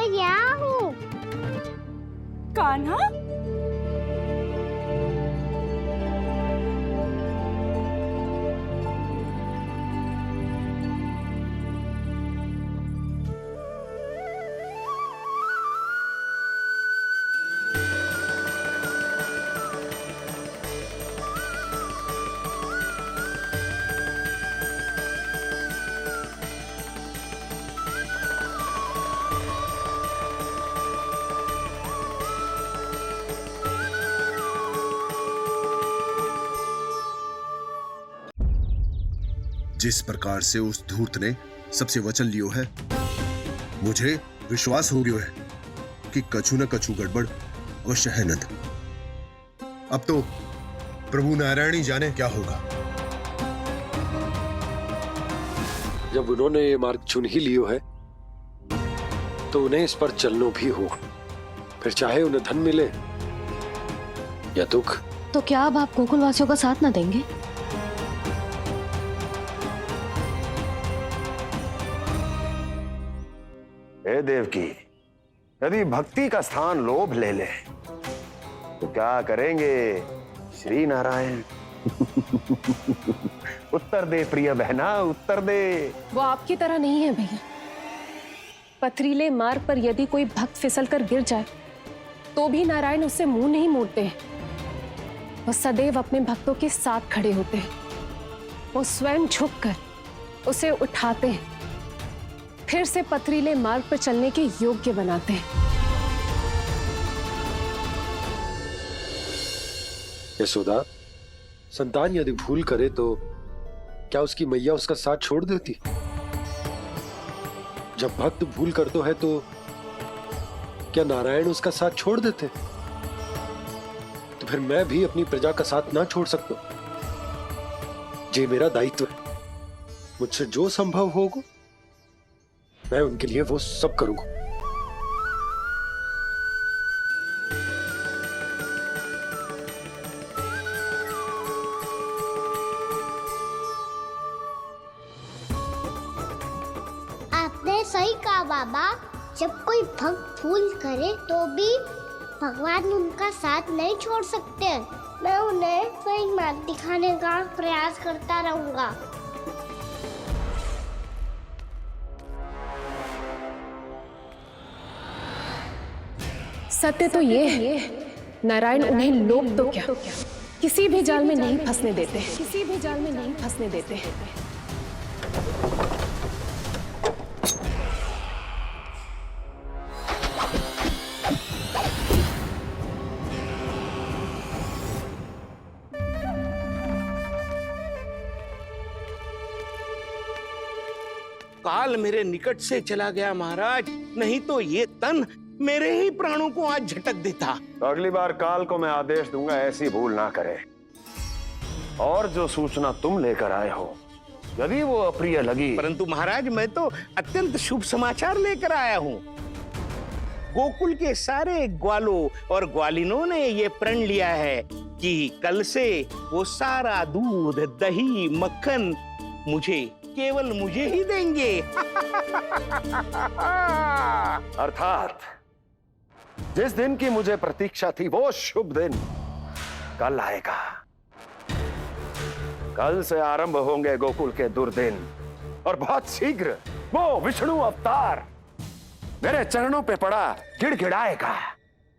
मैं यहाँ हूँ। कान्हा, जिस प्रकार से उस धूर्त ने सबसे वचन लियो है, मुझे विश्वास हो गयो है कि कछु न कछु गड़बड़ अवश्य है नंद। अब तो प्रभु नारायण ही जाने क्या होगा। जब उन्होंने ये मार्ग चुन ही लियो है तो उन्हें इस पर चलना भी होगा, फिर चाहे उन्हें धन मिले या दुख। तो क्या अब आप गोकुल वासियों का साथ न देंगे? हे देवकी, यदि भक्ति का स्थान लोभ ले ले तो क्या करेंगे श्री नारायण? उत्तर दे प्रिय बहना, उत्तर दे। वो आपकी तरह नहीं है भैया। पथरीले मार्ग पर यदि कोई भक्त फिसल कर गिर जाए तो भी नारायण उससे मुंह नहीं मोड़ते हैं। वो सदैव अपने भक्तों के साथ खड़े होते हैं। वो स्वयं झुककर उसे उठाते हैं, फिर से पथरीले मार्ग पर चलने के योग्य बनाते हैं। यशोदा, संतान यदि भूल करे तो क्या उसकी मैया उसका साथ छोड़ देती? जब भक्त भूल करतो है तो क्या नारायण उसका साथ छोड़ देते? तो फिर मैं भी अपनी प्रजा का साथ ना छोड़ सकता। ये मेरा दायित्व है। मुझसे जो संभव होगा मैं उनके लिए वो सब करूंगा। आपने सही कहा बाबा। जब कोई भक्त भूल करे तो भी भगवान उनका साथ नहीं छोड़ सकते। मैं उन्हें सही मार्ग दिखाने का प्रयास करता रहूंगा। सत्य तो ये है, नारायण उन्हें लोग तो क्या किसी भी जाल में नहीं फंसने देते, किसी भी जाल में नहीं फंसने देते। काल मेरे निकट से चला गया महाराज, नहीं तो ये तन मेरे ही प्राणों को आज झटक देता। तो अगली बार काल को मैं आदेश दूंगा ऐसी भूल ना करे। और जो सूचना तुम लेकर आए हो यदि वो अप्रिय लगी, परंतु महाराज मैं तो अत्यंत शुभ समाचार लेकर आया हूँ। गोकुल के सारे ग्वालों और ग्वालिनों ने ये प्रण लिया है कि कल से वो सारा दूध, दही, मक्खन केवल मुझे ही देंगे। अर्थात जिस दिन की मुझे प्रतीक्षा थी वो शुभ दिन कल आएगा। कल से आरंभ होंगे गोकुल के दुर्दिन और बहुत शीघ्र वो विष्णु अवतार मेरे चरणों पे पड़ा गिड़गिड़ाएगा।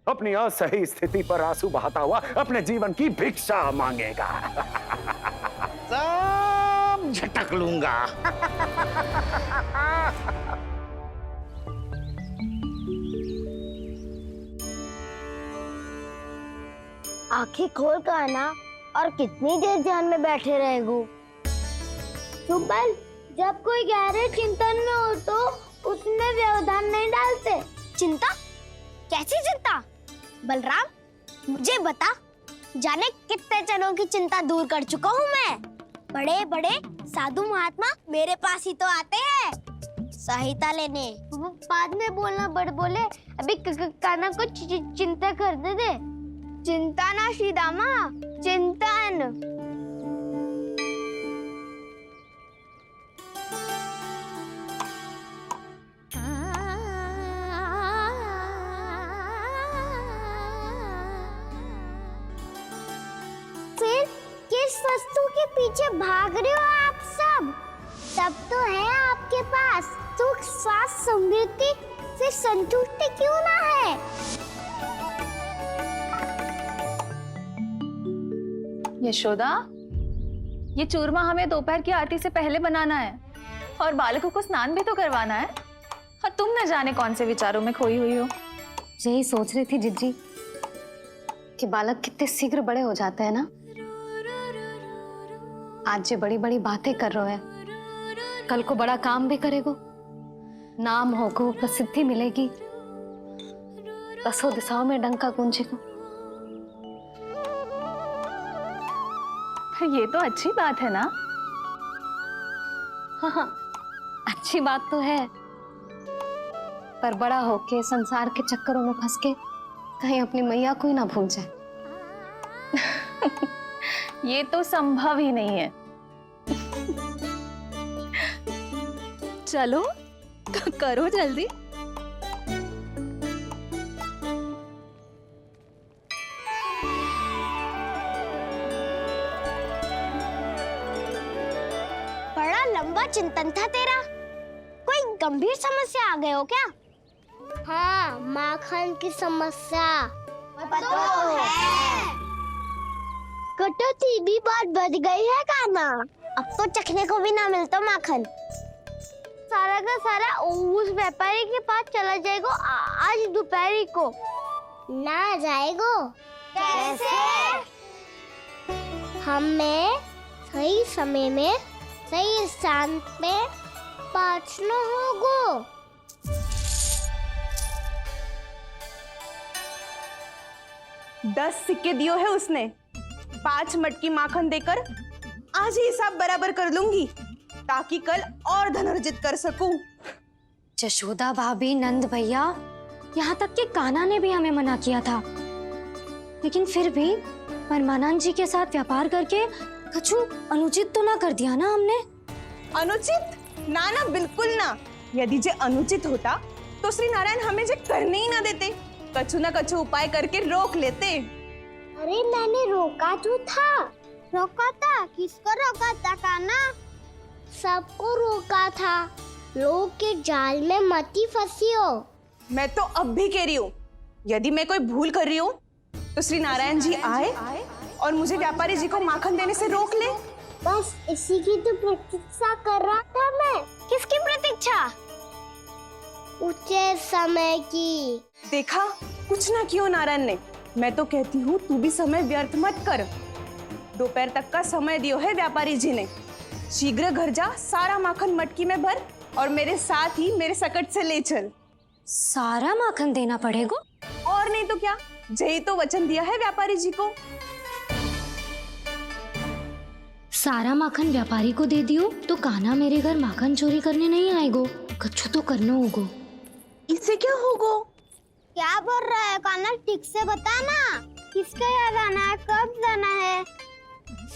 अपनी असही स्थिति पर आंसू बहाता हुआ अपने जीवन की भिक्षा मांगेगा। सब झटक लूंगा। आंखें खोल कर आना। और कितनी देर ध्यान में बैठे रहेगो? सुबल, जब कोई गहरे चिंतन में हो तो उसमें व्यवधान नहीं डालते। चिंता? कैसी चिंता? बलराम, मुझे बता, जाने कितने जनों की चिंता दूर कर चुका हूँ मैं। बड़े बड़े साधु महात्मा मेरे पास ही तो आते हैं सहायता लेने। बाद में बोलना बड़ बोले, अभी काना को चिंता करने दे। चिंता ना श्रीदामा, चिंतन। वस्तु के पीछे भाग रहे हो आप सब? सब तो है आपके पास, सुख स्वास्थ्य समृद्धि से संतुष्टि क्यों ना है? यशोदा, ये चूरमा हमें दोपहर की आरती से पहले बनाना है और बालकों को स्नान भी तो करवाना है। और तुम न जाने कौन से विचारों में खोई हुई हो। यही सोच रही थी जिज्जी कि बालक कितने शीघ्र बड़े हो जाते हैं ना। आज ये बड़ी बड़ी बातें कर रहे हैं, कल को बड़ा काम भी करेगो, नाम होगो, प्रसिद्धि मिलेगी, दसों दिशाओं में डंका गूंजेगो। ये तो अच्छी बात है ना। हाँ, अच्छी बात तो है, पर बड़ा होके संसार के चक्करों में फंस के कहीं अपनी मैया को ही ना भूल जाए। ये तो संभव ही नहीं है। चलो करो जल्दी। बड़ा लंबा चिंतन था तेरा। कोई गंभीर समस्या आ गए हो क्या? हाँ, माखन की समस्या तो है। कटौती भी बहुत बढ़ गई है काना। अब तो चखने को भी ना मिलता माखन। सारा का सारा उस व्यापारी के पास चला जाएगा आज दोपहर को। ना जाएगो? कैसे? हमें सही समय में सही स्थान पे पहुंचना होगा। 10 सिक्के दियो है उसने। 5 मटकी माखन देकर आज ही हिसाब बराबर कर लूंगी ताकि कल और धन अर्जित कर सकूं। जशोदा भाभी, नंद भैया, यहाँ तक कि कान्हा ने भी हमें मना किया था, लेकिन फिर भी परमानंद जी के साथ व्यापार करके कछु अनुचित तो ना कर दिया ना हमने? अनुचित? ना ना, बिल्कुल ना। यदि जे अनुचित होता तो श्री नारायण हमें जे करने ही ना देते, कछु ना कछु उपाय करके रोक लेते। अरे मैंने रोका तो था। रोका था? किसको रोका था कान्हा? सबको रोका था। लोग के जाल में मत ही फंसी हो। मैं तो अब भी कह रही हूँ, यदि मैं कोई भूल कर रही हूँ तो श्री नारायण जी आए और मुझे व्यापारी जी को माखन देने से रोक ले। बस इसी की तो प्रतीक्षा कर रहा था मैं। किसकी प्रतीक्षा? उचित समय की। देखा, कुछ ना किया नारायण ने। मैं तो कहती हूँ तू भी समय व्यर्थ मत कर। दोपहर तक का समय दियो है व्यापारी जी ने। शीघ्र घर जा, सारा माखन मटकी में भर और मेरे साथ ही मेरे सकट से ले चल। सारा माखन देना पड़ेगा? और नहीं तो क्या, जय तो वचन दिया है व्यापारी जी को। सारा माखन व्यापारी को दे दियो तो कान्हा मेरे घर माखन चोरी करने नहीं आएगो। कछु तो करना होगो। इससे क्या होगो? क्या बोल रहा है कान्हा? ठीक से बता ना। किसका यहाँ जाना है, कब जाना है?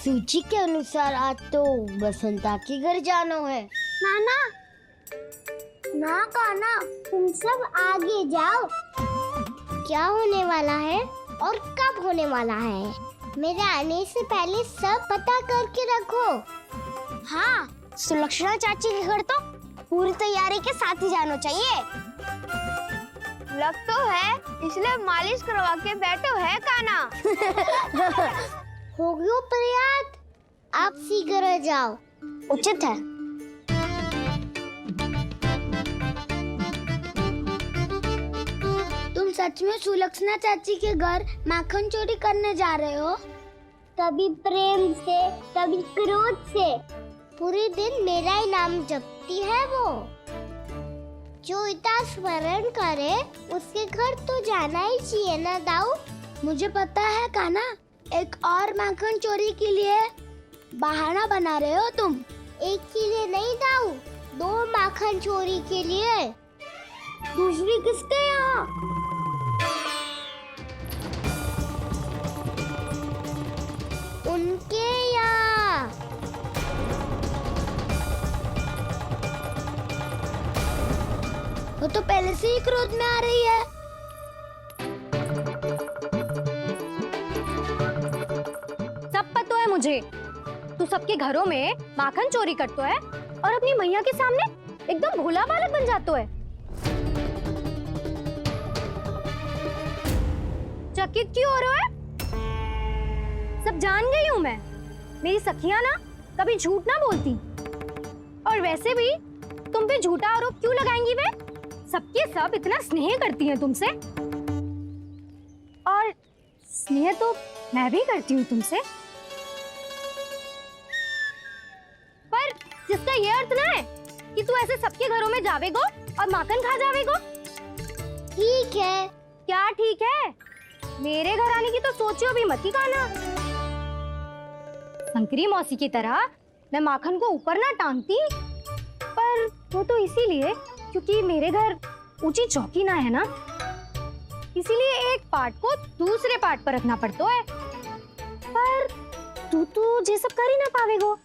सूची के अनुसार आज तो बसंता के घर जाना है। नाना, ना कान्हा, तुम सब आगे जाओ। क्या होने वाला है और कब होने वाला है, मेरे आने से पहले सब पता करके रखो। हाँ, सुलक्षणा चाची के घर तो पूरी तैयारी के साथ ही जाना चाहिए। लग तो है, इसलिए मालिश करवा के बैठो है कान्हा। हो गयो प्रयास, आप शीघ्र जाओ। उचित है। तुम सच में सुलक्षणा चाची के घर माखन चोरी करने जा रहे हो? कभी प्रेम से, कभी क्रोध से। पूरे दिन मेरा ही नाम जपती है वो। जो इतना स्मरण करे उसके घर तो जाना ही चाहिए ना दाऊ। मुझे पता है कान्हा, एक और माखन चोरी के लिए बहाना बना रहे हो तुम। एक के लिए नहीं दाऊ, 2 माखन चोरी के लिए। दूसरी किसके यहाँ? उनके यहाँ। वो तो पहले से ही क्रोध में आ रही है। सब पता है मुझे, तू सबके घरों में माखन चोरी करतो है और अपनी मैया के सामने एकदम भोला बालक बन जातो है। चकित क्यों हो रहा है? सब जान गई हूँ मैं। मेरी सखियां ना कभी झूठ ना बोलती, और वैसे भी तुम पे झूठा आरोप क्यों लगाएंगी वे? सबके सब इतना स्नेह करती हैं तुमसे, और स्नेह तो मैं भी करती हूँ तुमसे, पर जिसका ये अर्थ ना है कि तू ऐसे सबके घरों में जावेगो और माखन खा जावेगो। ठीक है। क्या ठीक है? मेरे घर आने की तो सोचियो भी मत ही काना। शंकरी मौसी की तरह मैं माखन को ऊपर ना टांगती, पर वो तो इसीलिए क्योंकि मेरे घर ऊंची चौकी ना है ना, इसीलिए एक पार्ट को दूसरे पार्ट पर रखना पड़ता है। पर तू तो ये सब कर ही ना पावेगो,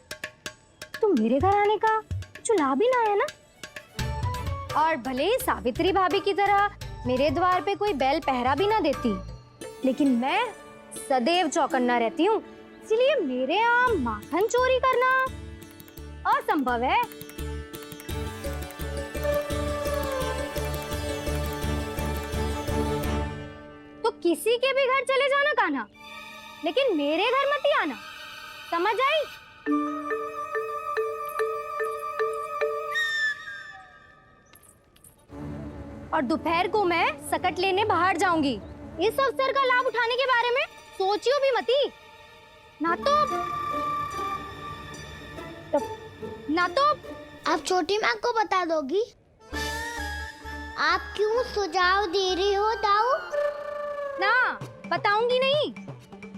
तो मेरे घर आने का कुछ लाभ ही ना है ना। और भले ही सावित्री भाभी की तरह मेरे द्वार पे कोई बैल पहरा भी ना देती, लेकिन मैं सदैव चौकन्ना रहती हूँ, इसीलिए मेरे यहाँ माखन चोरी करना असंभव है। तो किसी के भी घर चले जाना कान्हा, लेकिन मेरे घर मत ही आना, समझ आई? और दोपहर को मैं सकट लेने बाहर जाऊंगी। इस अवसर का लाभ उठाने के बारे में सोचियो भी मती, ना तो आप छोटी माँ को बता दोगी? आप क्यों सुझाव दे रही हो दाऊ? ना बताऊंगी नहीं,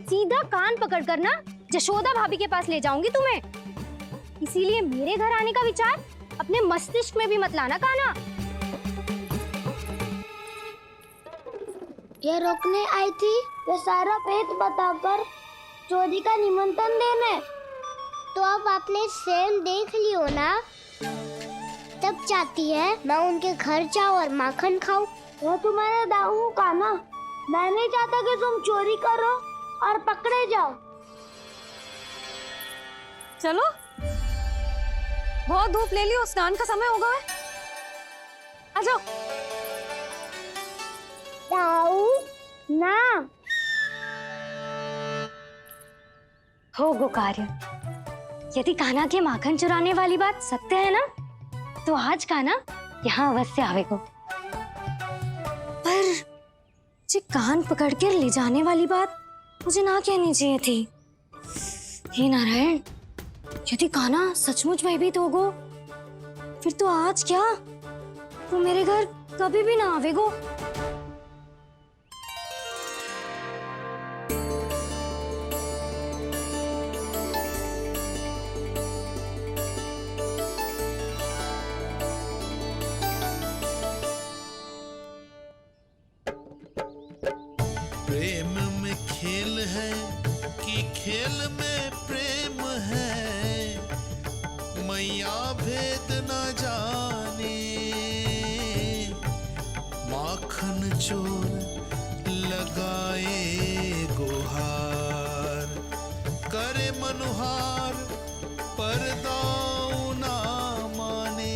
सीधा कान पकड़ कर ना जशोदा भाभी के पास ले जाऊंगी तुम्हें। इसीलिए मेरे घर आने का विचार अपने मस्तिष्क में भी मत लाना काना। ये रोकने आई थी ये सारा पेट बताकर चोरी का निमंत्रण देने, तो अब आपने स्वयं देख लियो ना। तब चाहती है मैं उनके घर जाऊँ और माखन खाऊं। वो तुम्हारा दाऊ का ना, मैं नहीं चाहता कि तुम चोरी करो और पकड़े जाओ। चलो, बहुत धूप ले लियो, स्नान का समय होगा है। आ जाओ। दाऊ ना हो गो कार्य। यदि कान्हा के माखन चुराने वाली बात सत्य है ना, तो आज कान्हा यहाँ अवश्य आवेगो। पर जी कान पकड़ कर ले जाने वाली बात मुझे ना कहनी चाहिए थी। हे नारायण, यदि कान्हा सचमुच भयभीत होगो, फिर तो आज क्या, वो मेरे घर कभी भी ना आवेगो। प्रेम में खेल है कि खेल में प्रेम है, मैया भेद न जाने। माखन चोर लगाए गुहार, करे मनुहार पर दाऊ ना माने।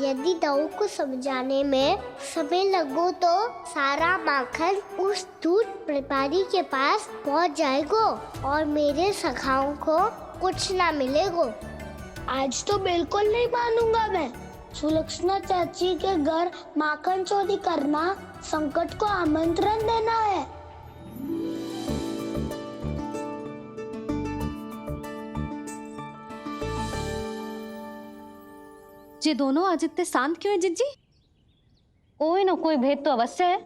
यदि दाऊ को समझाने में समय लगो तो सारा माखन उस दूध व्यापारी के पास पहुंच जाएगो और मेरे सखाओं को कुछ ना मिलेगो। आज तो बिल्कुल नहीं मानूंगा मैं। सुलक्षणा चाची के घर माखन चोरी करना संकट को आमंत्रण देना है। ये दोनों आज इतने शांत क्यों है जिज्जी? कोई ना कोई भेद तो अवश्य है,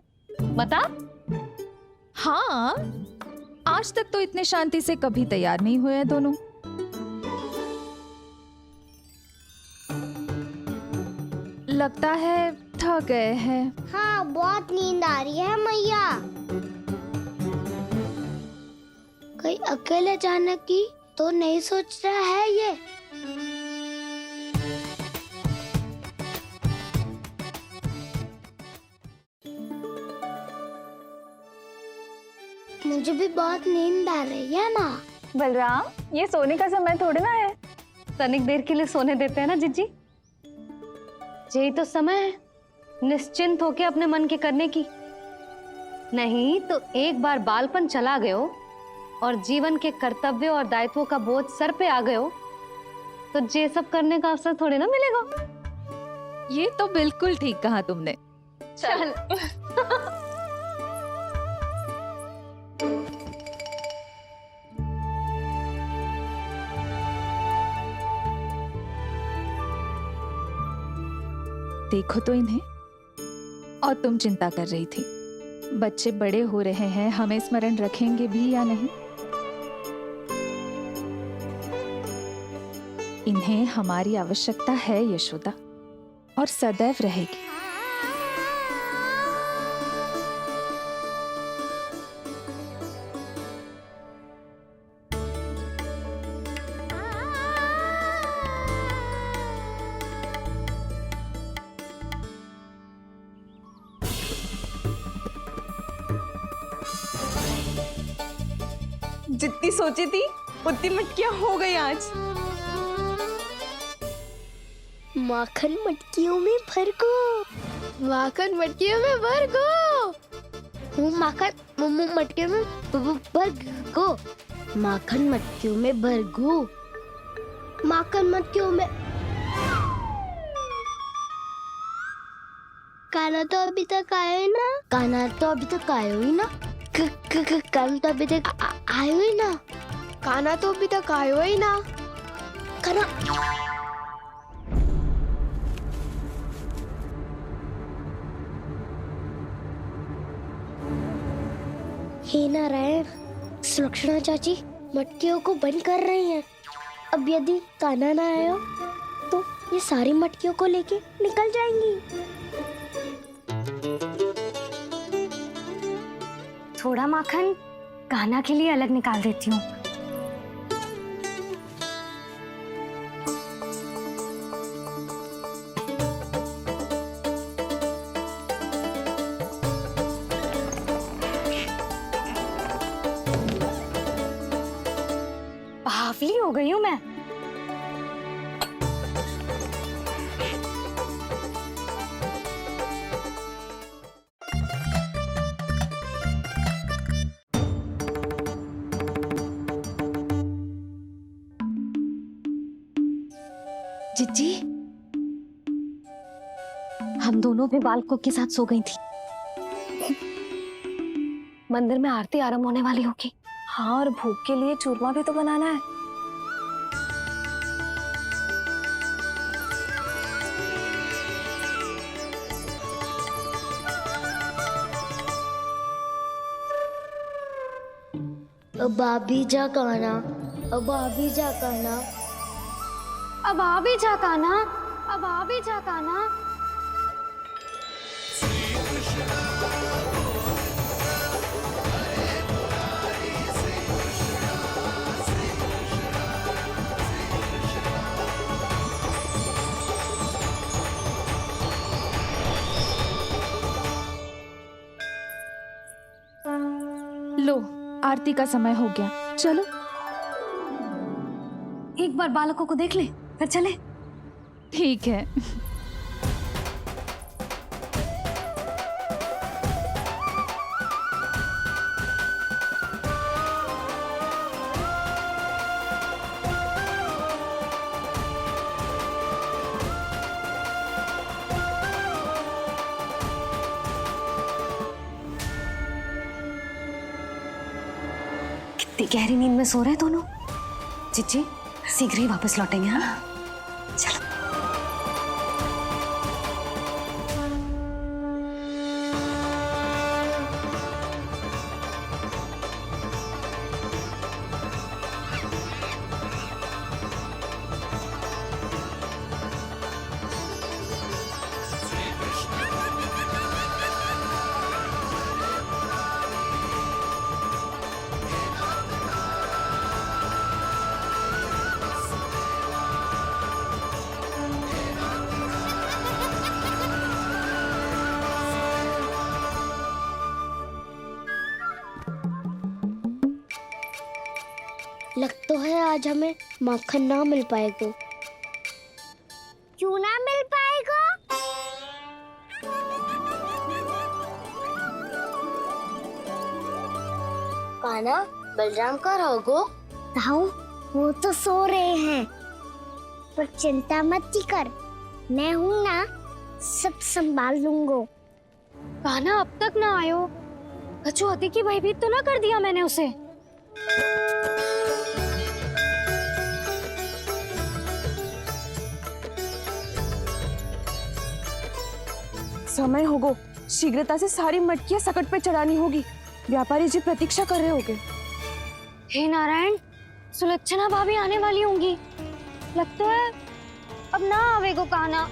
बता। हाँ, आज तक तो इतने शांति से कभी तैयार नहीं हुए हैं दोनों। लगता है थक गए हैं। हाँ, बहुत नींद आ रही है मैया। कहीं अकेले जाने की तो नहीं सोच रहा है ये? मुझे भी बहुत नींद आ रही है माँ। बलराम, ये सोने का समय थोड़ी ना है। तनिक देर के लिए सोने देते हैं ना जिज्जी। यही तो समय है निश्चिंत होके अपने मन के करने की। नहीं तो एक बार बालपन चला गयो और जीवन के कर्तव्यों और दायित्वों का बोझ सर पे आ गयो तो ये सब करने का अवसर थोड़ी ना मिलेगा। ये तो बिल्कुल ठीक कहा तुमने। चल देखो तो इन्हें। और तुम चिंता कर रही थी बच्चे बड़े हो रहे हैं, हमें स्मरण रखेंगे भी या नहीं। इन्हें हमारी आवश्यकता है यशोदा, और सदैव रहेगी। जितनी सोची थी उतनी मटकियां हो गई आज। माखन मटकियों में भर गो, माखन मटकियों में भर गो, माखन मटकियों में भर गो, माखन मटकियों में भर गो, माखन मटकियों में। काना तो अभी तक आया ना, काना तो अभी तक आयो ही ना, काना तो अभी तक आयो ही ना, काना तो अभी तक आयो ही ना, काना। हे नारायण, सुलक्षणा चाची मटकियों को बंद कर रही हैं। अब यदि कान्हा ना आया तो ये सारी मटकियों को लेके निकल जाएंगी। थोड़ा माखन कान्हा के लिए अलग निकाल देती हूँ। बावली हो गई हूँ मैं। जिज्जी, हम दोनों भी बालकों के साथ सो गई थी। मंदिर में आरती आरंभ होने वाली होगी। हाँ, और भूख के लिए चूरमा भी तो बनाना है। अब भाभी जा कान्हा, अब भाभी जा कान्हा, अब आ भी जा कान्हा, अब आ भी जा कान्हा। लो, आरती का समय हो गया, चलो। एक बार बालकों को देख ले फिर चले। ठीक है। कितनी गहरी नींद में सो रहे हैं दोनों। जिज्जी शीघ्र ही वापस लौटेंगे। हाँ चलो। लगता है आज हमें माखन ना मिल पाएगा। क्यों ना मिल पाएगा? कान्हा, बलराम का रहोगो? ताऊ, वो तो सो रहे हैं, पर चिंता मत कर, मैं हूँ ना, सब संभाल लूंगा। कान्हा अब तक ना आयो, कछु हाथी की भयभीत तो ना कर दिया मैंने उसे? समय होगो, शीघ्रता से सारी मटकियां सकट पे चढ़ानी होगी। व्यापारी जी प्रतीक्षा कर रहे होंगे। हे नारायण, सुलक्षणा भाभी आने वाली होंगी। लगता है अब ना आवेगो कान्हा।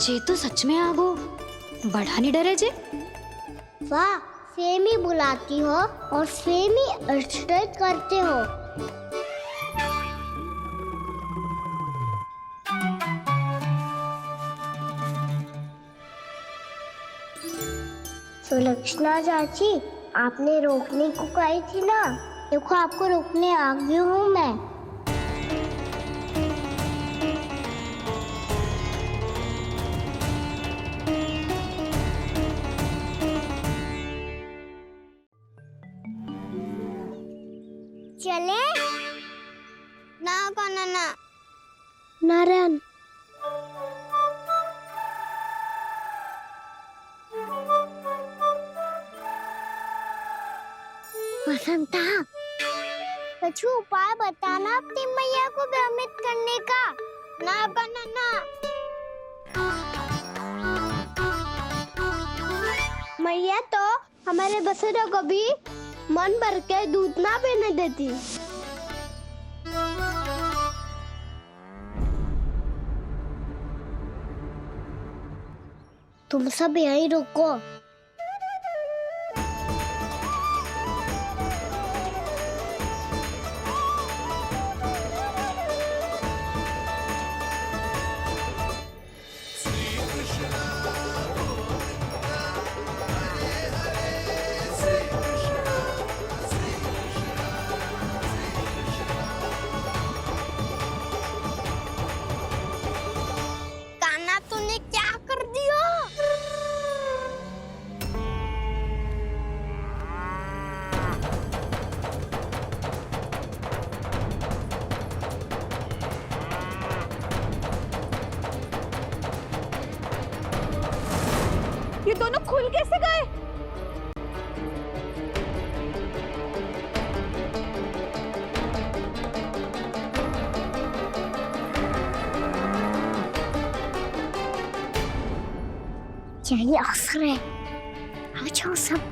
जे तो सच में आगो, बड़ा नहीं डरे जे। वाह, सेम ही बुलाती हो और सेम ही अर्चना करते हो। सुलक्षणा चाची, आपने रोकने को कही थी ना, देखो आपको रोकने आ गई हूँ मैं। चले ना कान्हा ना। नारायण, वसंता, कुछ उपाय बताना अपनी मैया को भ्रमित करने का। ना कान्हा ना। मैया तो हमारे बसेरा को भी मन भर के दूध ना पीने देती। तुम सब यहीं रुको। कान्हा, तूने क्या कर दिया? ये दोनों खुल कैसे गए? यही अवसर है, आ जाओ सब।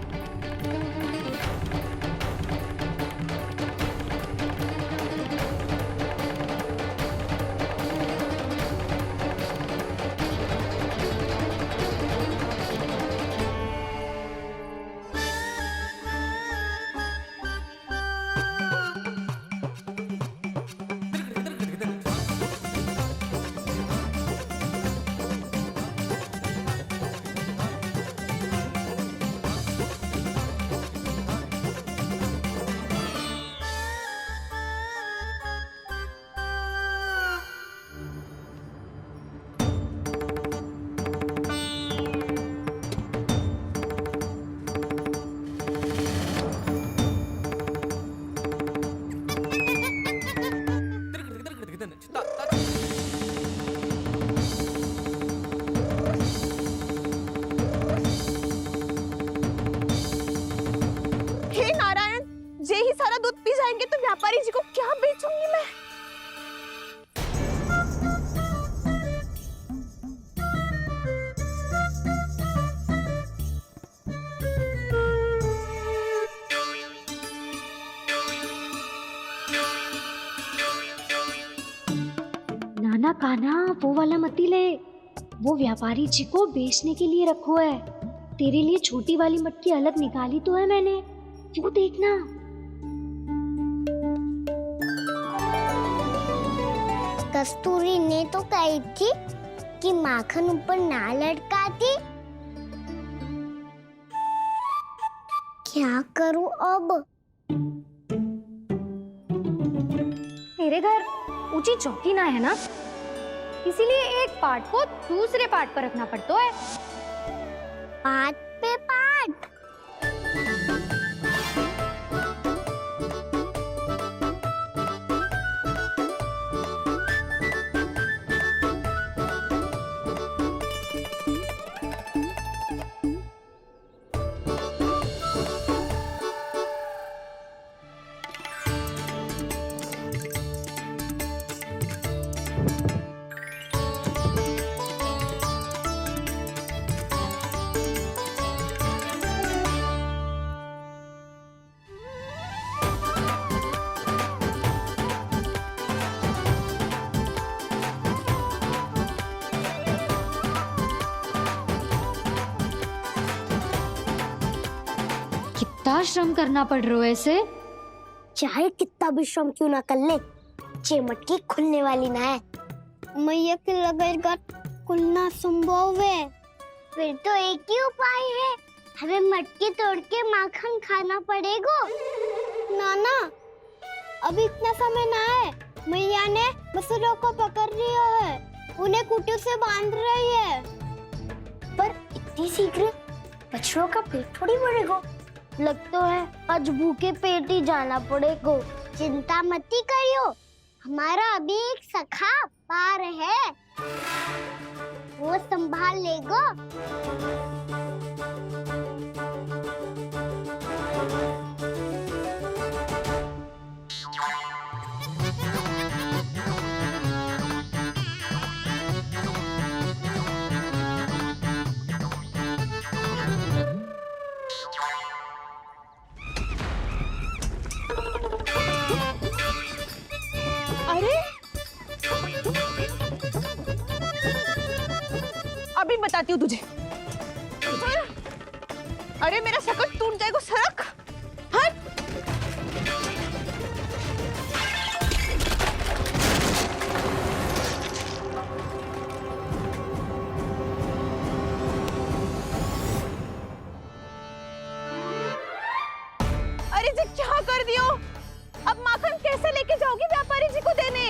जाएंगे तो व्यापारी जी को क्या बेचूंगी मैं? कान्हा कान्हा वो वाला मती ले, वो व्यापारी जी को बेचने के लिए रखो है। तेरे लिए छोटी वाली मटकी अलग निकाली तो है मैंने, वो देखना। कस्तूरी ने तो कही थी कि माखन ऊपर ना लटकाती। क्या करूं अब? तेरे घर ऊंची चौकी ना है ना, इसीलिए एक पार्ट को दूसरे पार्ट पर रखना पड़ता है। पार्ट पे पार्ट। कितना श्रम करना पड़ रहा है ऐसे। चाहे कितना भी श्रम क्यों ना कर ले, ये मटकी खुलने वाली ना है। मैया के लगेगा खुलना संभव है। फिर तो एक ही उपाय है, हमें मटकी तोड़ के माखन खाना पड़ेगा। नाना, अभी इतना समय ना है। मैया ने बछड़ों को पकड़ लिया है, उन्हें कुटी से बांध रही है। पर इतनी शीघ्र बछड़ों का पेट थोड़ी भरेगा। लगता है आज भूखे पेट ही जाना पड़ेगा। चिंता मत करियो, हमारा अभी एक सखा पार है, वो संभाल लेगा। अभी बताती हूँ तुझे। अरे मेरा शकल टूट जाएगा, सरक हट। अरे जी क्या कर दियो? अब माखन कैसे लेके जाओगी व्यापारी जी को देने?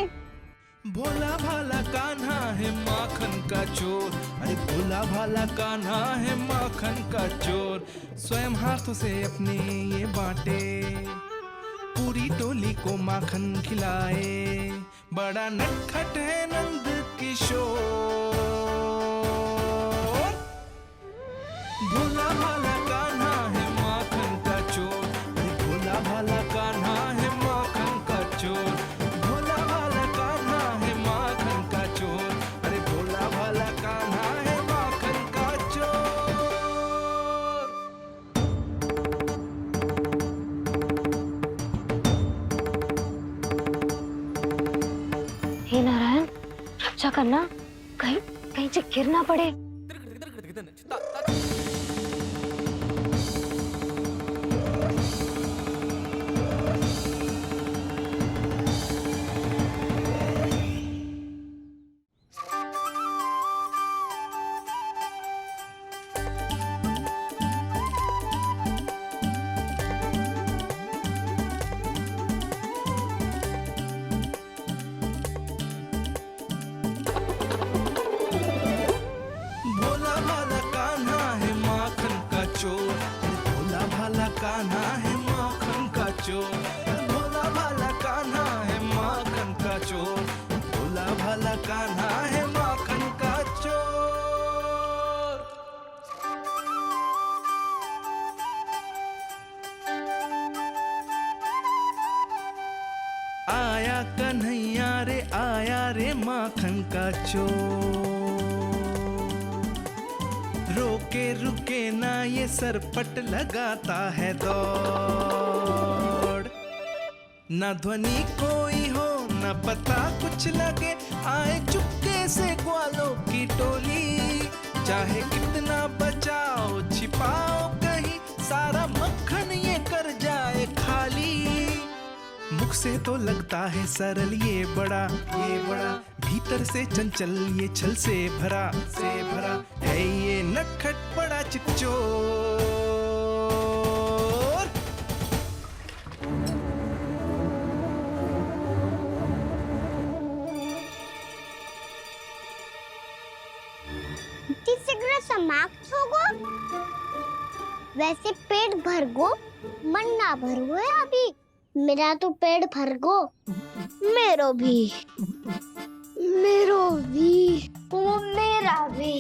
भोला भाला कान्हा है माखन का चोर, अरे भोला भाला कान्हा है माखन का चोर। स्वयं हाथों से अपने ये बांटे, पूरी टोली को माखन खिलाए। बड़ा नटखट है नंद किशोर। भोला भाला कान्हा है माखन का चोर, अरे भोला भाला कान्हा है माखन का चोर। भोला भाला कान्हा है माखन का चोर, अरे भोला भाला कान्हा है माखन का चोर। हे नारायण, रक्षा करना, कहीं कहीं से गिर ना पड़े। भोला भाला कान्हा है माखन का चोर, भोला भाला कान्हा है माखन का चोर। भोला भाला कान्हा है माखन का चोर, भोला भाला कान्हा है माखन का चोर। आया कन्हैया रे आया रे माखन का चोर। रोके रुके ना ये सरपट लगाता है दौड़। ना ध्वनि कोई हो न पता कुछ लगे, आए चुपके से ग्वालों की टोली। चाहे कितना बचाओ छिपाओ कहीं, सारा मक्खन ये कर जाए खाली। मुख से तो लगता है सरल ये बड़ा, भीतर से चंचल ये छल से भरा है ये नटखट बड़ा चिकचोर। शीघ्र समाप्त होगो, वैसे पेट भर गो मन ना भर है अभी। मेरा तो पेट भर गो, मेरो भी ओ मेरा भी,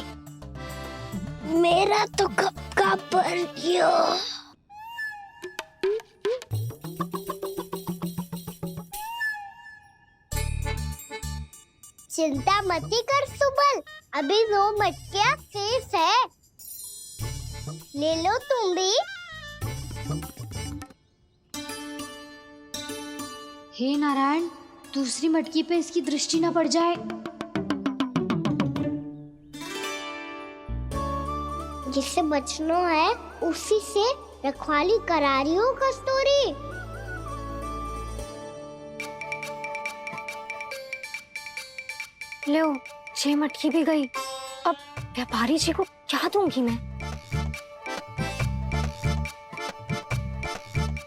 मेरा तो कब का भर गयो। चिंता मती कर सुबल, अभी 2 मटकियाँ शेष है, ले लो तुम भी। हे नारायण, दूसरी मटकी पे इसकी दृष्टि न पड़ जाए। जिससे बचना है उसी से रखवाली करा रही हो कस्तूरी। लो, 6 मटकी भी गई। अब व्यापारी जी को क्या दूंगी मैं?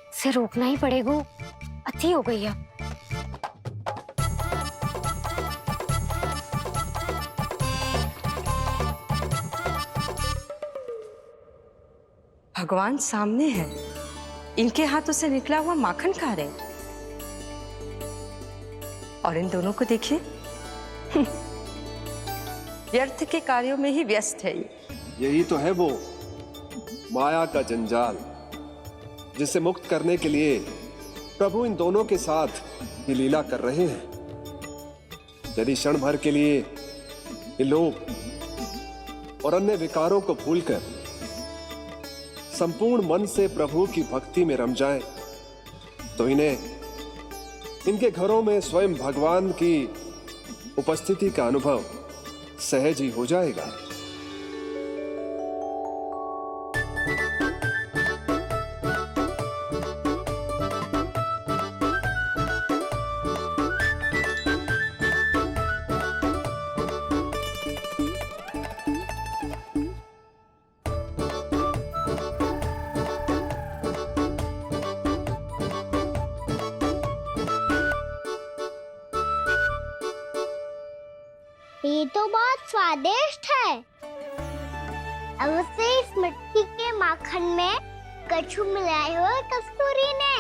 इसे रोकना ही पड़ेगा, अति हो गई है। भगवान सामने है, इनके हाथों से निकला हुआ माखन खा रहे, और इन दोनों को देखिए व्यर्थ के कार्यों में ही व्यस्त है। यही तो है वो माया का जंजाल, जिसे मुक्त करने के लिए प्रभु इन दोनों के साथ ये लीला कर रहे हैं। यदि क्षण भर के लिए ये लोग और अन्य विकारों को भूलकर संपूर्ण मन से प्रभु की भक्ति में रम जाएं, तो इन्हें इनके घरों में स्वयं भगवान की उपस्थिति का अनुभव सहज ही हो जाएगा। ये तो बहुत स्वादिष्ट है। अवश्य इस मटकी के माखन में कछु मिलाए हो कस्तूरी ने।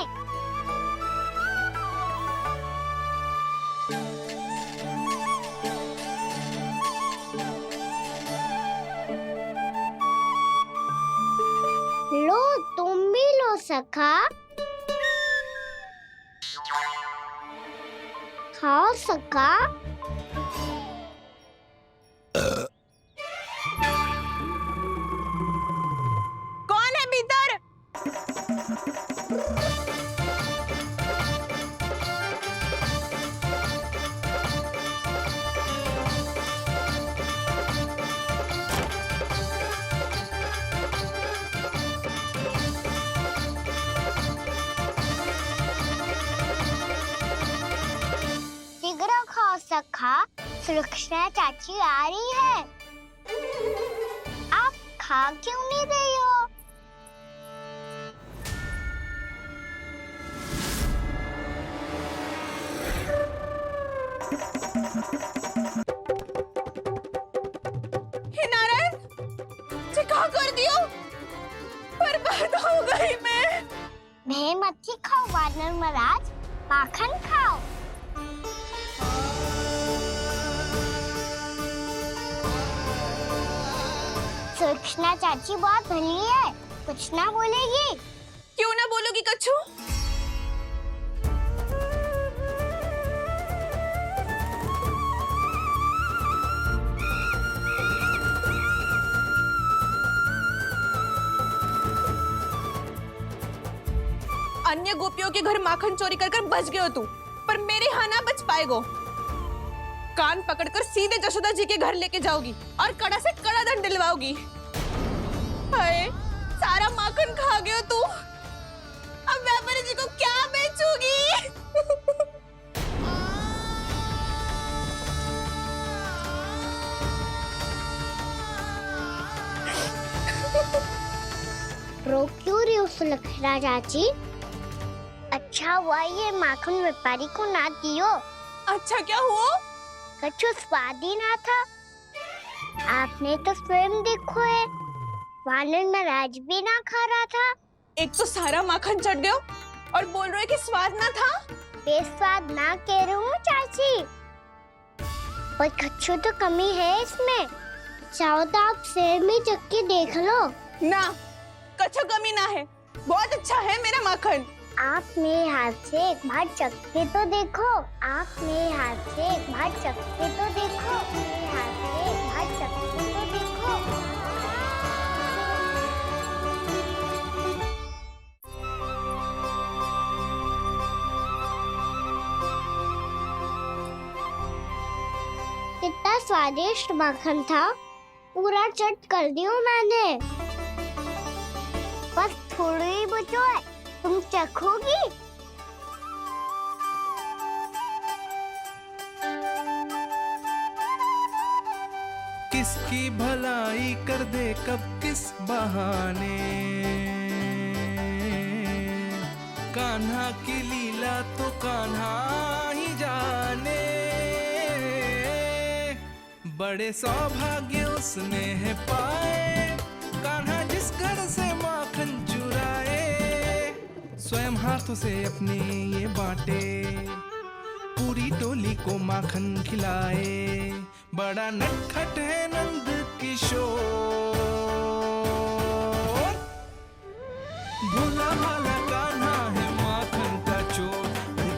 लो, तुम भी लो सखा, खाओ सखा। कौन है भीतर? शीघ्र खाओ सखा, सुलक्षणा चाची आ रही है। आप खा क्यों नहीं रही हो? हे नारायण, क्या कर दियो? बर्बाद हो गई मैं। मच्छी खाओ वानर महाराज, माखन खाओ। सुलक्षणा चाची बहुत भली है, कुछ ना बोलेगी। क्यों ना बोलोगी कच्छू? अन्य गोपियों के घर माखन चोरी कर बच गए हो तू, पर मेरे यहाँ ना बच पाएगो। कान पकड़कर सीधे जशोदा जी के घर लेके जाओगी और कड़ा से कड़ा दंड दिलवाओगी। हाय, सारा माखन खा गयो तू। अब व्यापारी जी को क्या बेचूगी? रो क्यों रही हो सुलक्षणा चाची? अच्छा हुआ ये माखन व्यापारी को ना दियो। अच्छा क्या हुआ? कछु स्वाद ही ना था। आपने तो स्वयं देखो है, वानर महाराज भी ना खा रहा था। एक तो सारा माखन चढ़ गयो और बोल रहे कि स्वाद ना था। बेस्वाद ना कह रही हूँ चाची, पर कछु तो कमी है इसमें। चाहो तो आप स्वयं ही चख के देख लो। ना, कछु कमी ना है, बहुत अच्छा है मेरा माखन। आप मेरे हाथ से एक बार चख के तो देखो। आप मेरे हाथ से एक बार चख के तो देखो। मेरे हाथ से एक बार चख के तो देखो। कितना स्वादिष्ट माखन था, पूरा चट कर दियो मैंने। बस थोड़ी ही बचो है, तुम चखोगी? किसकी भलाई कर दे कब किस बहाने, कान्हा की लीला तो कान्हा ही जाने। बड़े सौभाग्य उसने है पाए, कान्हा जिस घर से माखन चुराए, स्वयं हाथों से अपने ये बांटे, पूरी टोली को माखन खिलाए। बड़ा नटखट है नंद किशोर, भोला भाला कान्हा है माखन का चोर।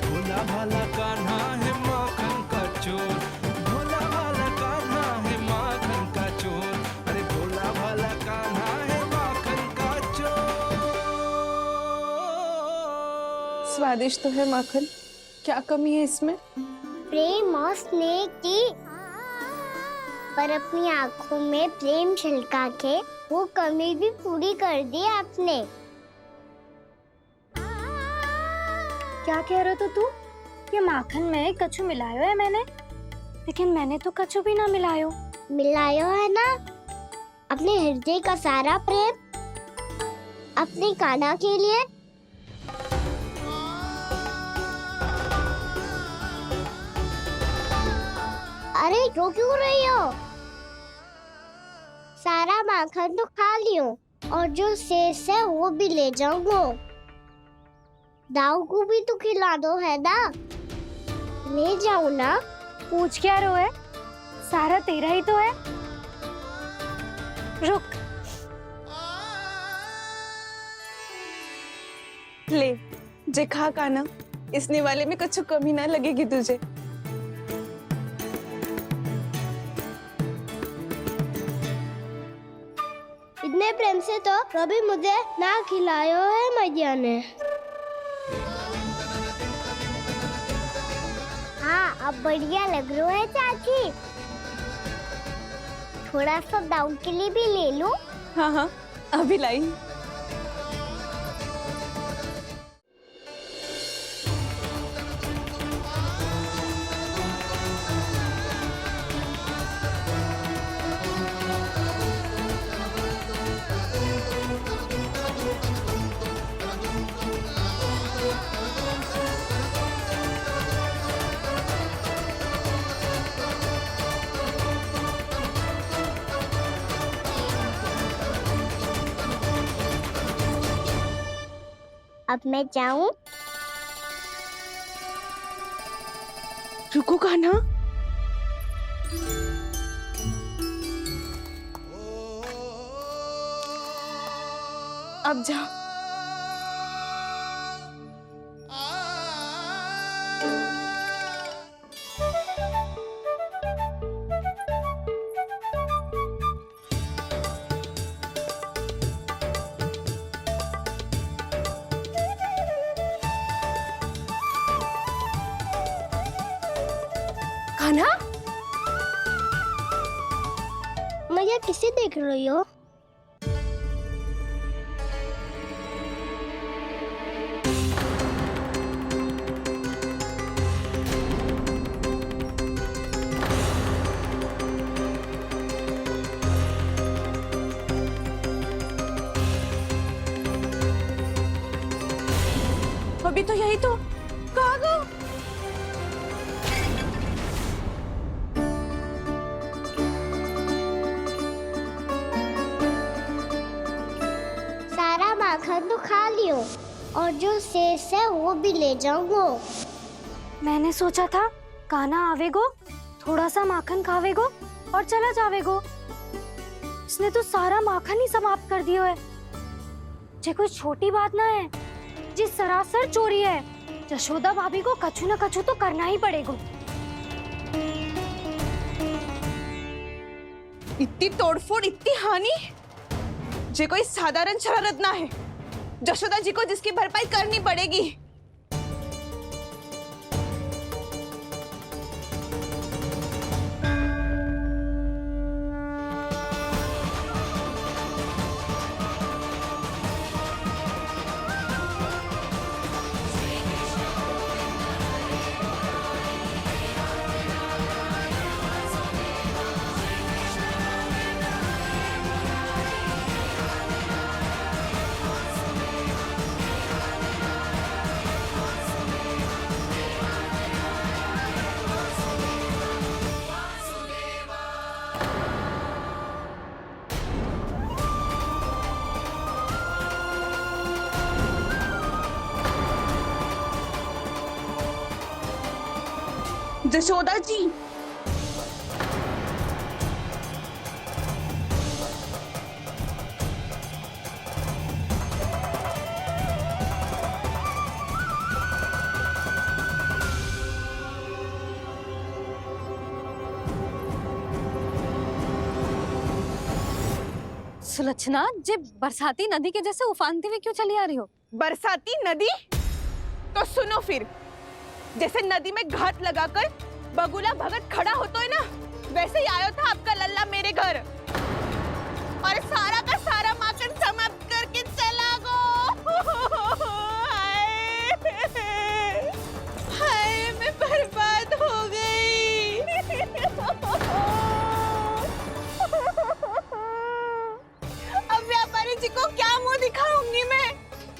भोला भाला कान्हा है माखन का चोर। भोला भाला कान्हा है माखन का चोर। अरे भोला भाला कान्हा है माखन का चोर। स्वादिष्ट तो है माखन, क्या कमी है इसमें? प्रेम और स्नेह की, पर अपनी आंखों में प्रेम छलका के वो कमी भी पूरी कर दी आपने। क्या कह रहे हो तू? ये माखन में कछु मिलायो है मैंने, लेकिन मैंने तो कछु भी ना मिलायो। मिलायो है ना अपने हृदय का सारा प्रेम अपनी कान्हा के लिए। अरे रो क्यों रही हो? सारा माखन तो खा लियो और जो शेष है वो भी ले जाऊंगा। दाऊ को भी तो खिला दो है ना, ले जाओ ना। पूछ क्या रो है, सारा तेरा ही तो है। रुक, ले जे खा कान्हा, इसने वाले में कछु कमी ना लगेगी तुझे। इतने प्रेम से तो कभी मुझे ना खिलायो है मैया ने। हाँ, अब बढ़िया लग रहा है चाची। थोड़ा सा दाऊ के लिए भी ले लो। हाँ हाँ, अभी लाई। अब मैं जाऊं? रुको कान्हा, अब जा। कान्हा, मैया किसे देख रही हो? अभी तो यही तो कहाँ गो? सारा माखन तो खा लियो और जो शेष है वो भी ले जाऊंगो। मैंने सोचा था कान्हा आवेगो, थोड़ा सा माखन खावेगो और चला जावेगो। इसने तो सारा माखन ही समाप्त कर दियो है। ये कोई छोटी बात ना है, जी सरासर चोरी है। यशोदा भाभी को कछु न कछु तो करना ही पड़ेगा। इतनी तोड़फोड़, इतनी हानि, ये कोई साधारण शरारत ना है। यशोदा जी को जिसकी भरपाई करनी पड़ेगी। यशोदा जी, सुलक्षणा, जे बरसाती नदी के जैसे उफानते हुए क्यों चली आ रही हो? बरसाती नदी? तो सुनो फिर, जैसे नदी में घाट लगाकर बगुला भगत खड़ा होता है ना, वैसे ही आया था आपका लल्ला मेरे घर और सारा का सारा माखन समाप्त करके चला गो। हाय, मैं बर्बाद हो गई। अब व्यापारी जी को क्या मुंह दिखाऊंगी मैं?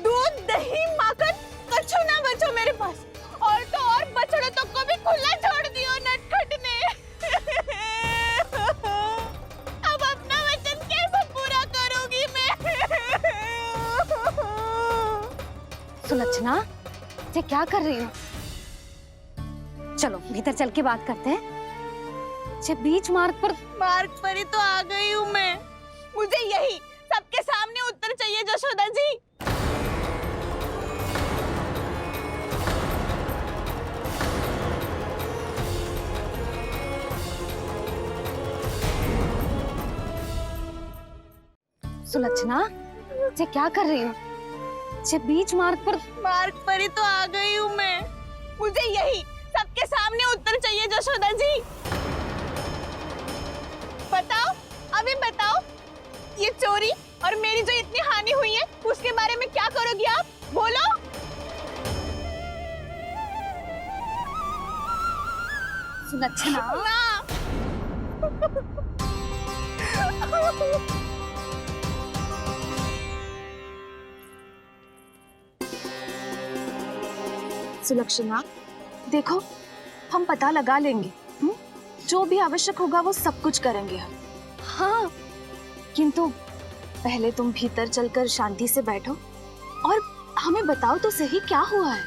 दूध, दही, माखन कछु ना बचो मेरे पास। और तो और बछड़ों तक को भी खुला छोड़ दियो नटखट ने। अब अपना वचन कैसे पूरा करूंगी मैं? सुलक्षणा, ये क्या कर रही हो? चलो भीतर चल के बात करते हैं। ये बीच मार्ग पर ही तो आ गई हूँ मैं। मुझे यही सबके सामने उत्तर चाहिए यशोदा जी। सुलक्षणा, ये क्या कर रही हो? ये बीच मार्ग पर ही तो आ गई हूँ मैं। मुझे यही सबके सामने उत्तर चाहिए यशोदा जी। बताओ, अभी बताओ, ये चोरी और मेरी जो इतनी हानि हुई है उसके बारे में क्या करोगी आप? बोलो। सुलक्षणा, सुलक्षणा, देखो, हम पता लगा लेंगे। जो भी आवश्यक होगा वो सब कुछ करेंगे हम। हाँ, किंतु पहले तुम भीतर चलकर शांति से बैठो और हमें बताओ तो सही क्या हुआ है।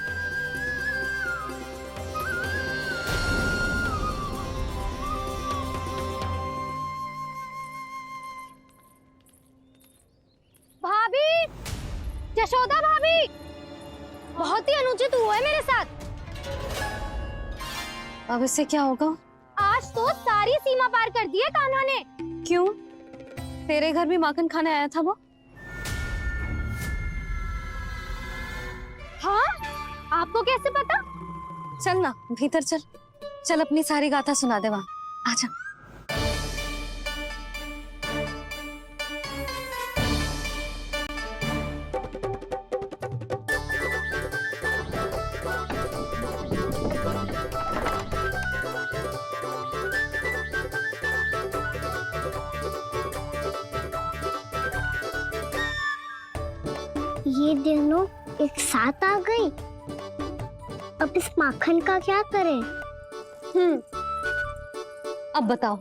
भाभी, यशोदा भाभी, बहुत ही अनुचित हुआ है मेरे साथ। अब इससे क्या होगा? आज तो सारी सीमा पार कर दी है कान्हा ने। क्यों? तेरे घर भी माखन खाने आया था वो? हाँ, आपको कैसे पता? चल ना, भीतर चल। चल अपनी सारी गाथा सुना दे वहां। आजा। ये दोनों एक साथ आ गई। अब इस माखन का क्या करें? अब बताओ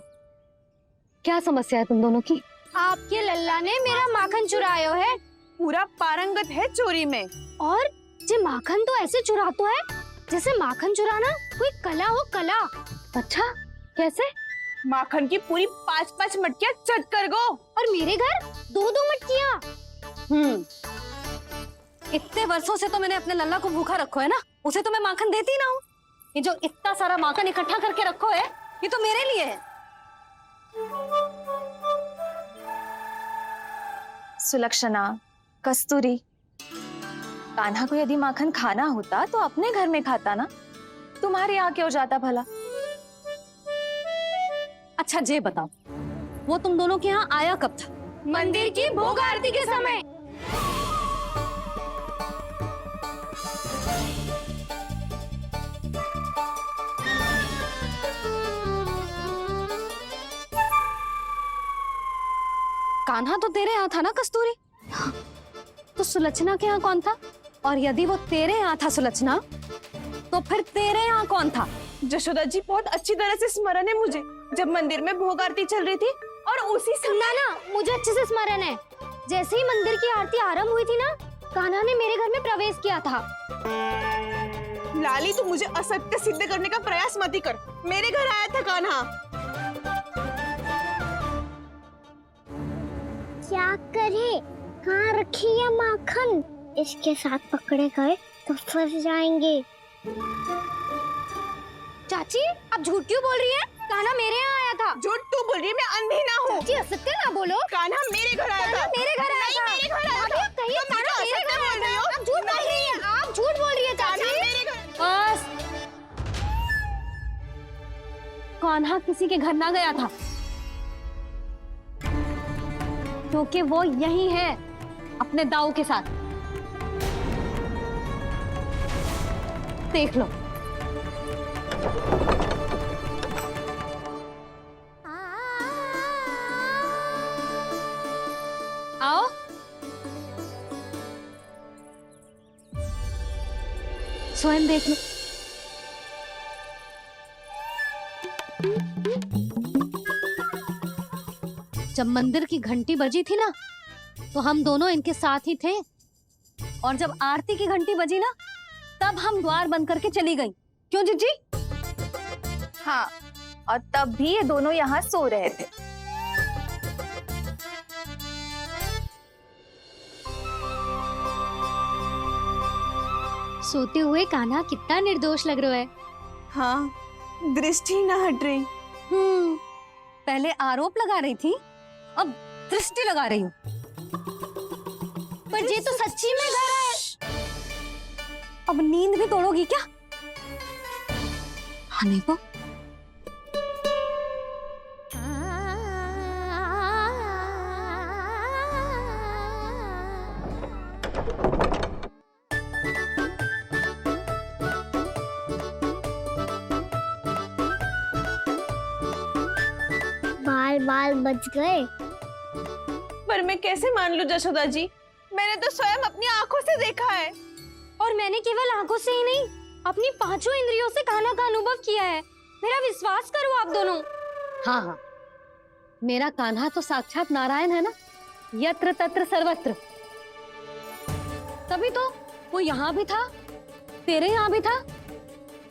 क्या समस्या है तुम दोनों की? आपके लल्ला ने मेरा माखन चुरायो है पूरा पारंगत है चोरी में। और जे माखन तो ऐसे चुरातो है जैसे माखन चुराना कोई कला हो, कला। अच्छा कैसे? माखन की पूरी 5-5 मटकियां चट कर गो। और मेरे घर 2-2 मटकियां। इतने वर्षों से तो मैंने अपने लल्ला को भूखा रखो है ना, उसे तो मैं माखन देती ना हूँ। ये जो इतना सारा माखन इकट्ठा करके रखो है ये तो मेरे लिए है। सुलक्षणा, कस्तूरी, कान्हा को यदि माखन खाना होता तो अपने घर में खाता ना, तुम्हारे यहाँ क्यों जाता भला? अच्छा ये बताओ वो तुम दोनों के यहाँ आया कब था? मंदिर की भोग आरती के समय। कान्हा तो तेरे यहाँ था ना कस्तूरी? तो सुलक्षणा के यहाँ कौन था? और यदि वो तेरे यहाँ था सुलक्षणा, तो फिर तेरे यहाँ कौन था? जशोदा जी बहुत अच्छी तरह से स्मरण है मुझे, जब मंदिर में भोग आरती चल रही थी और उसी समय ना मुझे अच्छे से स्मरण है। जैसे ही मंदिर की आरती आरंभ हुई थी ना, कान्हा ने मेरे घर में प्रवेश किया था। लाली, तू मुझे असत्य सिद्ध करने का प्रयास मत ही कर। मेरे घर आया था कान्हा। क्या करे? कहाँ रखी है माखन? इसके साथ पकड़े गए तो फंस जाएंगे। चाची आप झूठ क्यों बोल रही हैं? कान्हा मेरे यहाँ आया था। झूठ तू बोल रही है, मैं अंधी ना हूँ। चाची असत्य ना बोलो। कान्हा मेरे घर आया था। मेरे घर आया था। मेरे घर आया था। कहिए कान्हा मेरे घर आया था। आप झूठ बोल रही हैं। आप झूठ बोल रही है चाची। बस कान्हा किसी के घर ना गया था, क्योंकि वो यही है अपने दाऊ के साथ। देख लो। आओ। स्वयं देख लो। जब मंदिर की घंटी बजी थी ना, तो हम दोनों इनके साथ ही थे, और जब आरती की घंटी बजी ना, तब हम द्वार बंद करके चली गई। क्यों जीजी? हाँ, और तब भी ये दोनों यहाँ सो रहे थे। सोते हुए कान्हा कितना निर्दोष लग रहा है। हाँ, दृष्टि ना हट रही। पहले आरोप लगा रही थी, अब दृष्टि लगा रही हूँ। पर ये तो सच्ची में घर है। अब नींद भी तोड़ोगी क्या? हने को बाल बाल बच गए। पर मैं कैसे मान लूं जशोदा जी? मैंने तो स्वयं अपनी आंखों से देखा है। और मैंने केवल आंखों से ही नहीं, अपनी 5 इंद्रियों से कान्हा का अनुभव किया है। मेरा विश्वास करो आप दोनों। हाँ हाँ, मेरा कान्हा तो साक्षात नारायण है ना, यत्र तत्र सर्वत्र। तभी तो वो यहाँ भी था, तेरे यहाँ भी था,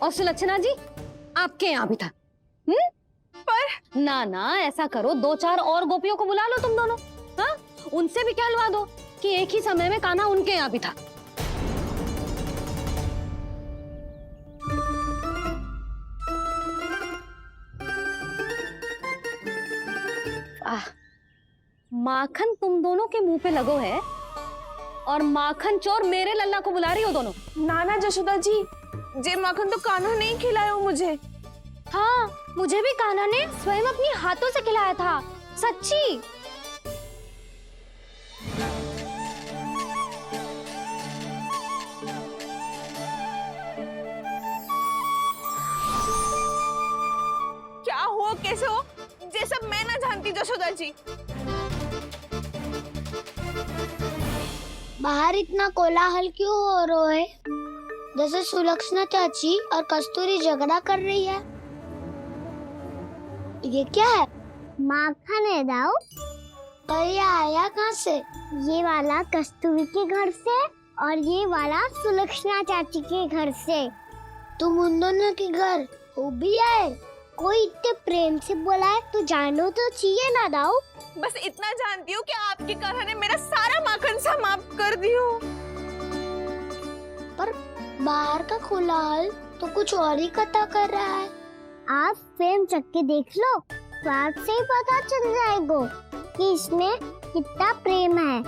और सुलक्षणा जी आपके यहाँ भी था। पर ना ना, ऐसा करो, 2-4 और गोपियों को बुला लो तुम दोनों। हाँ, उनसे भी कहलवा दो कि एक ही समय में कान्हा उनके यहाँ भी था। माखन तुम दोनों के मुंह पे लगो है, और माखन चोर मेरे लल्ला को बुला रही हो दोनों। नाना जशोदा जी, जे माखन तो कान्हा नहीं खिलायो मुझे। हाँ, मुझे भी कान्हा ने स्वयं अपनी हाथों से खिलाया था, सच्ची। क्या हो कैसे हो, ये सब मैं ना जानती जशोदा जी। बाहर इतना कोलाहल क्यों हो रहा है? जैसे सुलक्षणा चाची और कस्तूरी झगड़ा कर रही है। ये क्या है? माखन है दाऊ। और ये आया कहाँ से? ये वाला कस्तूरी के घर से और ये वाला सुलक्षणा चाची के घर से। तुम उन दोनों के घर वो भी आए? कोई इतने प्रेम से बोला है तो जानो तो चाहिए ना दाऊ। बस इतना जानती हूँ कि आपकी कान्हा ने मेरा सारा माखन समाप्त कर दियो। पर बाहर का कोलाहल तो कुछ और ही कथा कर रहा है। आप स्वयं चख के देख लो, स्वाद से ही पता चल जाएगा कि इसमें कितना प्रेम है।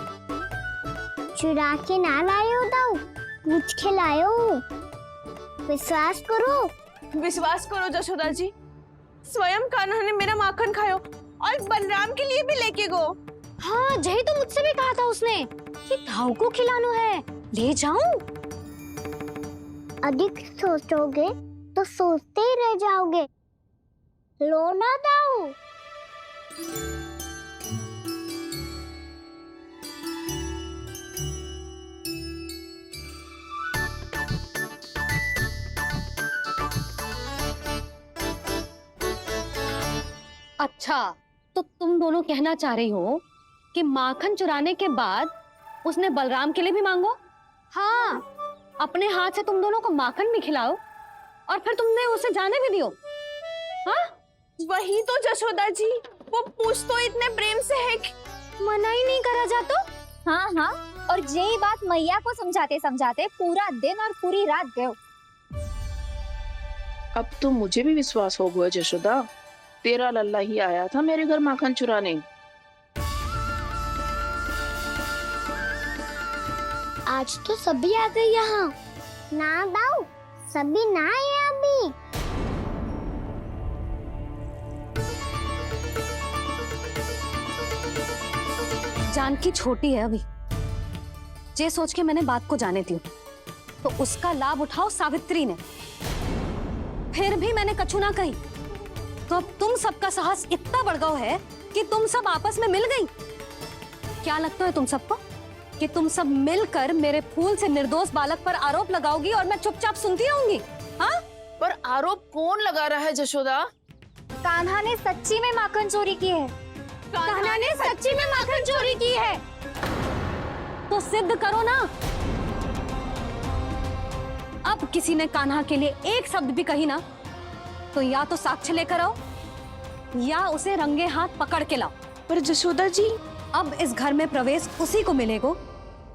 चुरा के ना लायो दाऊ, पूछ के लायो। विश्वास करो जशोदा जी, स्वयं कान्हा ने मेरा माखन खायो और बलराम के लिए भी लेके गो। हाँ, जही तो मुझसे भी कहा था उसने कि दाऊ को खिलानो है, ले जाऊं। अधिक सोचोगे तो सोचते ही रह जाओगे। लो ना दाऊ। अच्छा, तो तुम दोनों कहना चाह रही हो कि माखन चुराने के बाद उसने बलराम के लिए भी मांगो? हाँ, अपने हाथ से तुम दोनों को माखन भी खिलाओ और फिर तुमने उसे जाने भी दियो। हाँ, वही तो जशोदा जी, वो पूछ तो इतने प्रेम से है कि मना ही नहीं करा जा तो। हाँ हाँ, और यही बात मैया को समझाते समझाते पूरा दिन और पूरी रात गयो। अब तो मुझे भी विश्वास हो गया जशोदा, तेरा लल्ला ही आया था मेरे घर माखन चुराने। आज तो सभी आ गए यहाँ। ना दाऊ, सभी ना आए अभी। जानकी छोटी है अभी, ये सोच के मैंने बात को जाने दी, तो उसका लाभ उठाओ सावित्री ने। फिर भी मैंने कछु ना कही, तो अब तुम सबका साहस इतना बढ़ गया है कि तुम सब आपस में मिल गई। क्या लगता है तुम सबको कि तुम सब मिलकर मेरे फूल से निर्दोष बालक पर आरोप लगाओगी और मैं चुपचाप सुनती रहूंगी? हाँ? पर आरोप कौन लगा रहा है जशोदा? कान्हा ने सच्ची में माखन चोरी की है। कान्हा ने सच्ची में माखन चोरी की है, तो सिद्ध करो ना। अब किसी ने कान्हा के लिए एक शब्द भी कही ना, तो या तो साक्ष्य लेकर आओ या उसे रंगे हाथ पकड़ के लाओ। पर जशोदा जी, अब इस घर में प्रवेश उसी को मिलेगा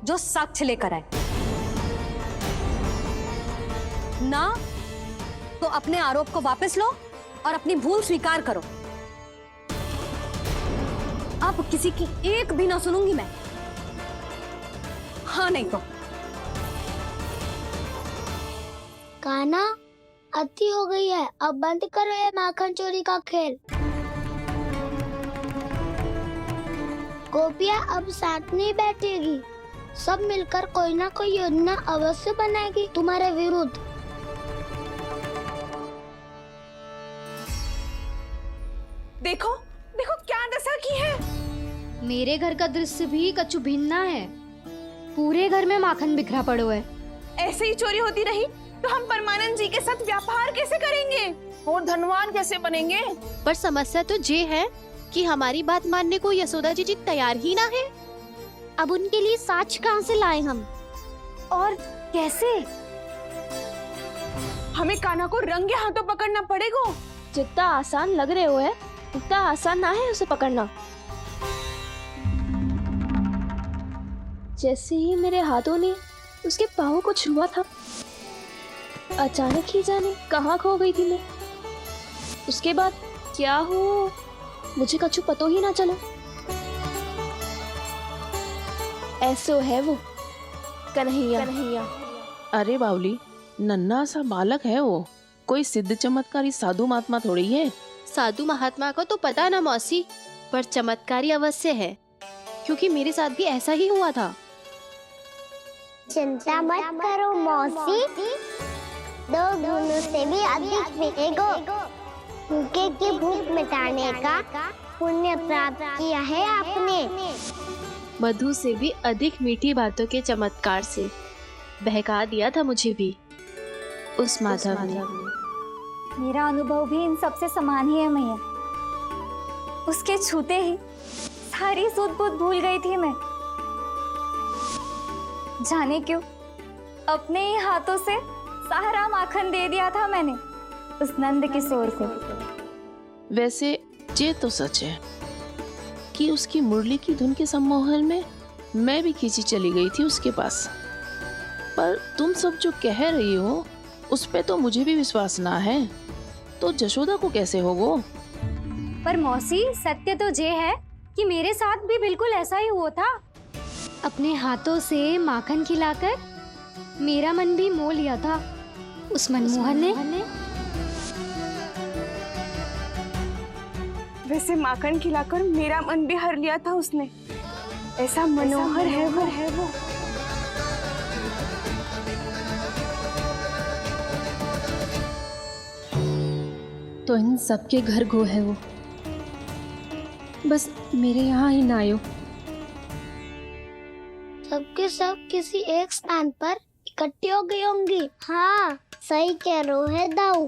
जो साक्ष्य लेकर आए। ना तो अपने आरोप को वापस लो और अपनी भूल स्वीकार करो। अब किसी की एक भी ना सुनूंगी मैं। हाँ नहीं तो। कान्हा, अति हो गई है, अब बंद करो ये माखन चोरी का खेल। गोपिया अब साथ नहीं बैठेगी, सब मिलकर कोई ना कोई योजना अवश्य बनाएगी तुम्हारे विरुद्ध। देखो देखो क्या दशा की है। मेरे घर का दृश्य भी कछु भिन्न है। पूरे घर में माखन बिखरा पड़ो है। ऐसे ही चोरी होती रही तो हम परमानंद जी के साथ व्यापार कैसे करेंगे और धनवान कैसे बनेंगे? पर समस्या तो ये है कि हमारी बात मानने को यशोदा जी तैयार ही ना है। अब उनके लिए साक्ष्य कहाँ से लाए हम, और कैसे? हमें कान्हा को रंगे हाथों पकड़ना पड़ेगा। जितना आसान लग रहे हो है उतना आसान ना है उसे पकड़ना। जैसे ही मेरे हाथों ने उसके पाँव को छुआ था, अचानक ही जाने कहाँ खो गई थी मैं। उसके बाद क्या हो मुझे कछु पतो ही ना चला। ऐसो है वो कन्हैया। अरे बावली, नन्हा सा बालक है वो, कोई सिद्ध चमत्कारी साधु महात्मा थोड़ी है। साधु महात्मा को तो पता ना मौसी, पर चमत्कारी अवश्य है, क्योंकि मेरे साथ भी ऐसा ही हुआ था। चिंता मत करो मौसी, 2 गुणों से भी अधिक मिलेगा। भूखे की भूख मिटाने का पुण्य प्राप्त किया है आपने। मधु से भी अधिक मीठी बातों के चमत्कार से बहका दिया था मुझे भी उस माधव ने। मेरा अनुभव भी इन सबसे समान ही है मैया। उसके छूते ही सारी सूध बूध भूल गई थी मैं। जाने क्यों अपने ही हाथों से सारा माखन दे दिया था मैंने उस नंद किशोर को। वैसे ये तो सच है कि उसकी मुरली की धुन के सम्मोहन में मैं भी खींची चली गई थी उसके पास। पर तुम सब जो कह रही हो उस पे तो मुझे भी विश्वास ना है, तो जशोदा को कैसे होगो? पर मौसी, सत्य तो ये है कि मेरे साथ भी बिल्कुल ऐसा ही हुआ था। अपने हाथों से माखन खिलाकर मेरा मन भी मोह लिया था उस मनमोहन ने। वैसे माखन खिलाकर मेरा मन भी हर लिया था उसने। ऐसा मनोहर है वो। तो इन सबके घर गो है वो, बस मेरे यहाँ ही ना आयो। सबके सब किसी एक स्थान पर इकट्ठे हो गई होंगी। हाँ सही कह रहे है दाऊ।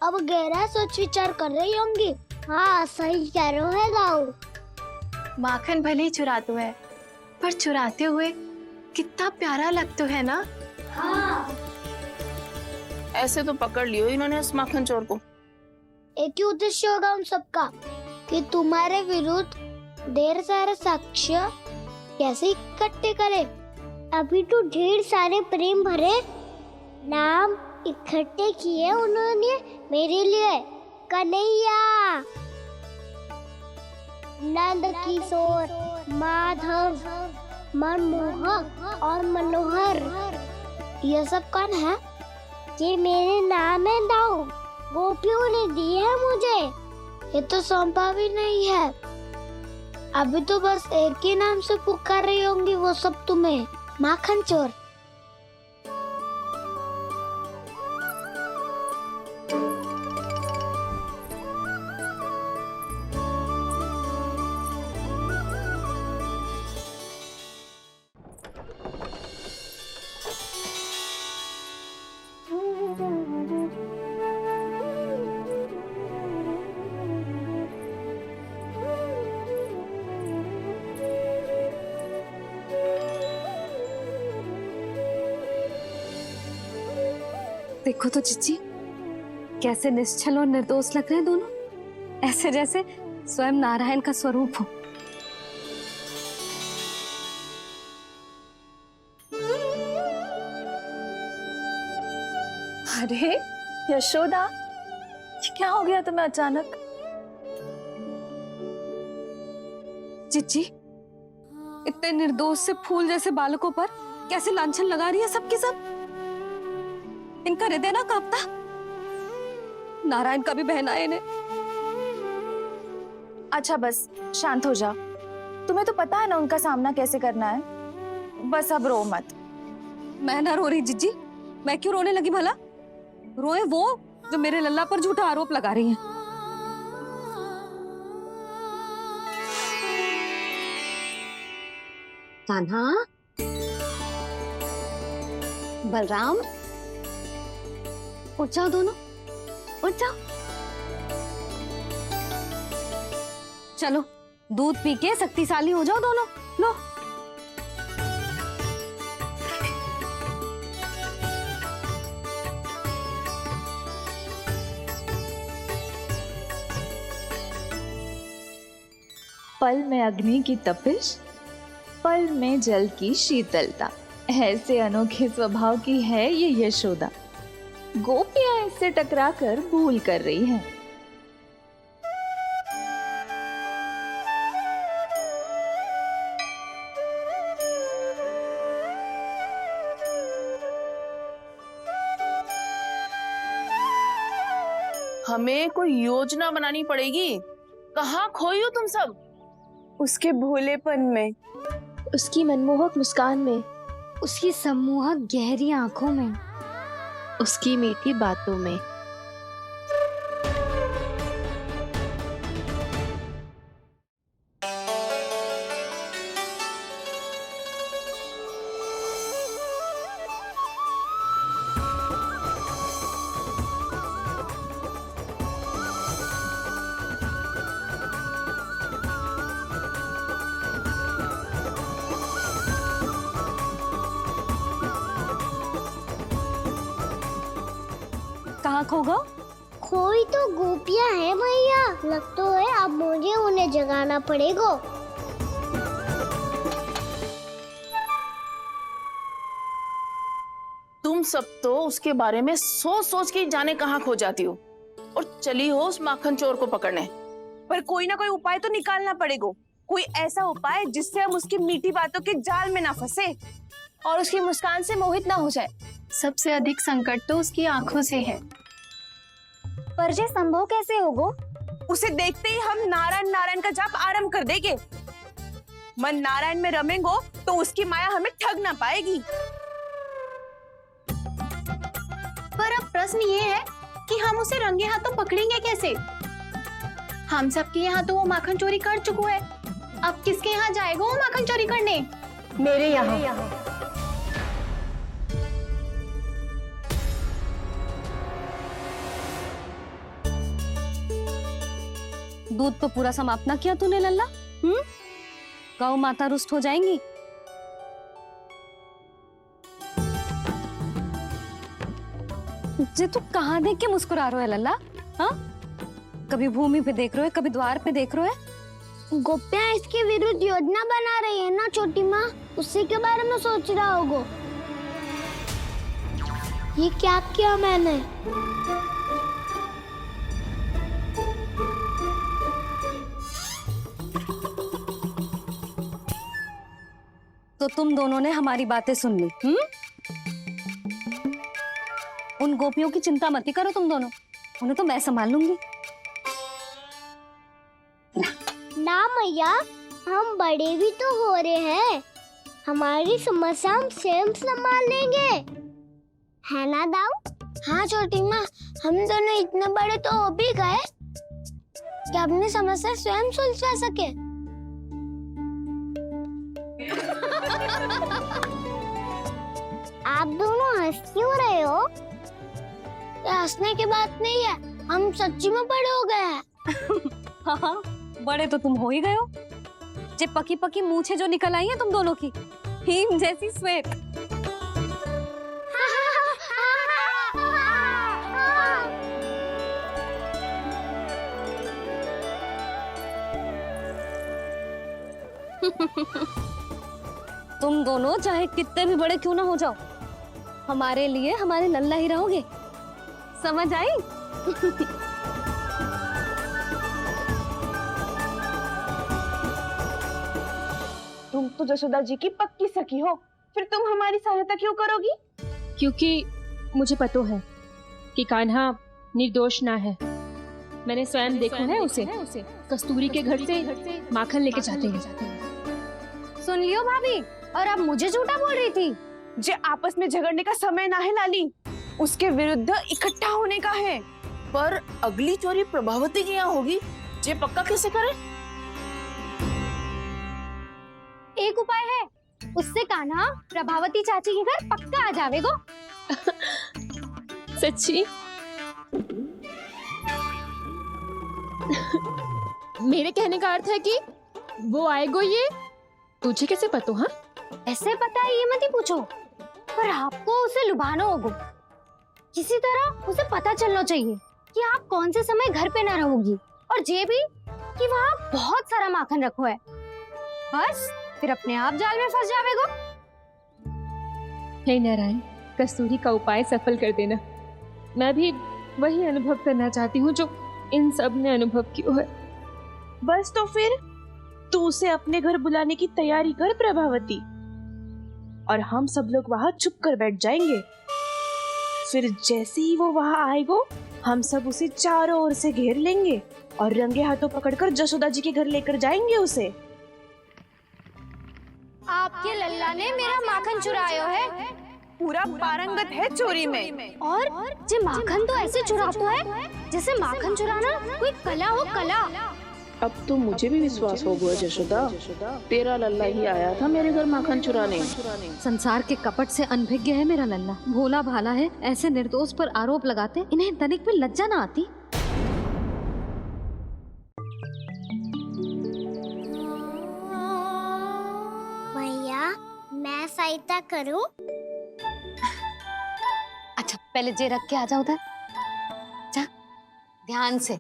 अब गहरा सोच विचार कर रही होंगी। हाँ सही कह रहे है दाऊ। माखन भले ही चुराते है, पर चुराते हुए कितना प्यारा लगता है ना। हाँ ऐसे तो पकड़ लियो इन्होंने उस माखन चोर को। एक ही उद्देश्य होगा उन सबका कि तुम्हारे विरुद्ध ढेर सारे साक्ष्य कैसे इकट्ठे करे। अभी तो ढेर सारे प्रेम भरे नाम इकट्ठे किए उन्होंने मेरे लिए। कन्हैया, नंद किशोर, माधव, मनमोहक और मनोहर, ये सब कौन है? ये मेरे नाम है दाऊ। गोपियों ने दी है मुझे, ये तो सौंपा भी नहीं है। अभी तो बस एक ही नाम से पुकार रही होंगी वो सब तुम्हें, माखन चोर। देखो तो चिच्ची, कैसे निश्चल और निर्दोष लग रहे हैं दोनों, ऐसे जैसे स्वयं नारायण का स्वरूप हो। अरे यशोदा, ये क्या हो गया तुम्हें अचानक? चिच्ची, इतने निर्दोष से फूल जैसे बालकों पर कैसे लांछन लगा रही है सबके सब। इनका हृदय ना कांपता? नारायण का भी बहना है इन्हें। अच्छा बस शांत हो जाओ, तुम्हें तो पता है ना उनका सामना कैसे करना है। बस अब रो मत। मैं ना रो रही जिज्जी, मैं क्यों रोने लगी भला? रोए वो जो मेरे लल्ला पर झूठा आरोप लगा रही हैं। कान्हा, बलराम, उठ जाओ दोनों, उठ जाओ। चलो दूध पी के शक्तिशाली हो जाओ दोनों। लो। पल में अग्नि की तपिश, पल में जल की शीतलता, ऐसे अनोखे स्वभाव की है ये यशोदा। गोपियां इससे टकराकर भूल कर रही हैं। हमें कोई योजना बनानी पड़ेगी। कहाँ खोई हो तुम सब? उसके भोलेपन में, उसकी मनमोहक मुस्कान में, उसकी सम्मोहक गहरी आंखों में, उसकी मीठी बातों में। कहाँ खो गो? खोई तो गोपियां हैं भैया, लगता है अब मुझे उन्हें जगाना पड़ेगा। तुम सब तो उसके बारे में सोच सोच के जाने कहाँ खो जाती हो और चली हो उस माखन चोर को पकड़ने। पर कोई ना कोई उपाय तो निकालना पड़ेगा। कोई ऐसा उपाय जिससे हम उसकी मीठी बातों के जाल में ना फंसे और उसकी मुस्कान से मोहित ना हो जाए। सबसे अधिक संकट तो उसकी आंखों से है। पर ये संभव कैसे होगा? उसे देखते ही हम नारायण नारायण का जाप आरंभ कर देंगे। मन नारायण में रमेंगो तो उसकी माया हमें ठग ना पाएगी। पर अब प्रश्न ये है कि हम उसे रंगे हाथों पकड़ेंगे कैसे? हम सबके यहाँ तो वो माखन चोरी कर चुका है। अब किसके यहाँ जाएगा वो माखन चोरी करने? मेरे यहाँ। दूध तो पूरा समाप्त ना किया तूने लल्ला। गौ माता रुष्ट हो जाएंगी। जे तू कहाँ देख के मुस्कुरा रहे हो लल्ला? हाँ, कभी भूमि पे देख रहे हो, कभी द्वार पे देख रहे हो। गोपियां इसके विरुद्ध योजना बना रही है ना छोटी माँ, उसी के बारे में सोच रहा होगा। ये क्या किया मैंने? तो तुम दोनों ने हमारी बातें सुन ली। उन गोपियों की चिंता मत करो तुम दोनों, उन्हें तो मैं संभाल लूंगी। ना मैया, हम बड़े भी तो हो रहे हैं, हमारी समस्या हम स्वयं संभाल लेंगे, है ना दाऊ? हाँ छोटी माँ, हम दोनों इतने बड़े तो हो भी गए कि अपनी समस्या स्वयं सुलझा सके। आप दोनों हंस क्यों रहे हो? ये हंसने की बात नहीं है, हम सच्ची में बड़े हो गए हैं। हाँ, बड़े तो तुम हो ही गए हो। जे पकी पकी मूछें जो निकल आई हैं तुम दोनों की, हिम जैसी श्वेत। तुम दोनों चाहे कितने भी बड़े क्यों ना हो जाओ, हमारे लिए हमारे लल्ला ही रहोगे। समझ आई? तुम तो जसोदा जी की पक्की सखी हो, फिर तुम हमारी सहायता क्यों करोगी? क्योंकि मुझे पता है कि कान्हा निर्दोष ना है। मैंने स्वयं देखा है उसे कस्तूरी के घर से माखन लेके जाते हैं। सुन लियो भाभी, और अब मुझे झूठा बोल रही थी। जे आपस में झगड़ने का समय ना है लाली, उसके विरुद्ध इकट्ठा होने का है। पर अगली चोरी प्रभावती की यहाँ होगी, जे पक्का कैसे करे? एक उपाय है, उससे कान्हा प्रभावती चाची के घर पक्का आ जावेगो। सच्ची? मेरे कहने का अर्थ है कि वो आएगो, ये तुझे कैसे पता? हाँ, ऐसे पता है ये मत ही पूछो, पर आपको उसे लुभाना होगा। किसी तरह उसे पता चलना चाहिए कि आप कौन से समय घर पे ना रहोगी, और ये भी कि वहाँ बहुत सारा माखन रखो है। बस फिर अपने आप जाल में फंस जावेगो। हे नारायण, कस्तूरी का उपाय सफल कर देना। मैं भी वही अनुभव करना चाहती हूँ जो इन सब ने अनुभव किया है। बस तो फिर तू उसे अपने घर बुलाने की तैयारी कर प्रभावती, और हम सब लोग वहां चुप कर बैठ जाएंगे। फिर जैसे ही वो वहां आएगो, हम सब उसे चारों ओर से घेर लेंगे और रंगे हाथों पकड़कर जशोदा जी के घर लेकर जाएंगे उसे। आपके लल्ला ने मेरा माखन चुरायो है। पूरा पारंगत है चोरी में। और जे माखन तो ऐसे चुराता है जैसे माखन चुराना कोई कला हो, कला। अब तो मुझे भी विश्वास हो गया जशोदा, तेरा लल्ला ही आया था मेरे घर माखन चुराने। संसार के कपट से अनभिज्ञ है मेरा लल्ला, भोला भाला है। ऐसे निर्दोष पर आरोप लगाते इन्हें तनिक भी लज्जा ना आती। भैया मैं सहायता करूं? अच्छा पहले जे रख के आ जाओ उधर, जा ध्यान से।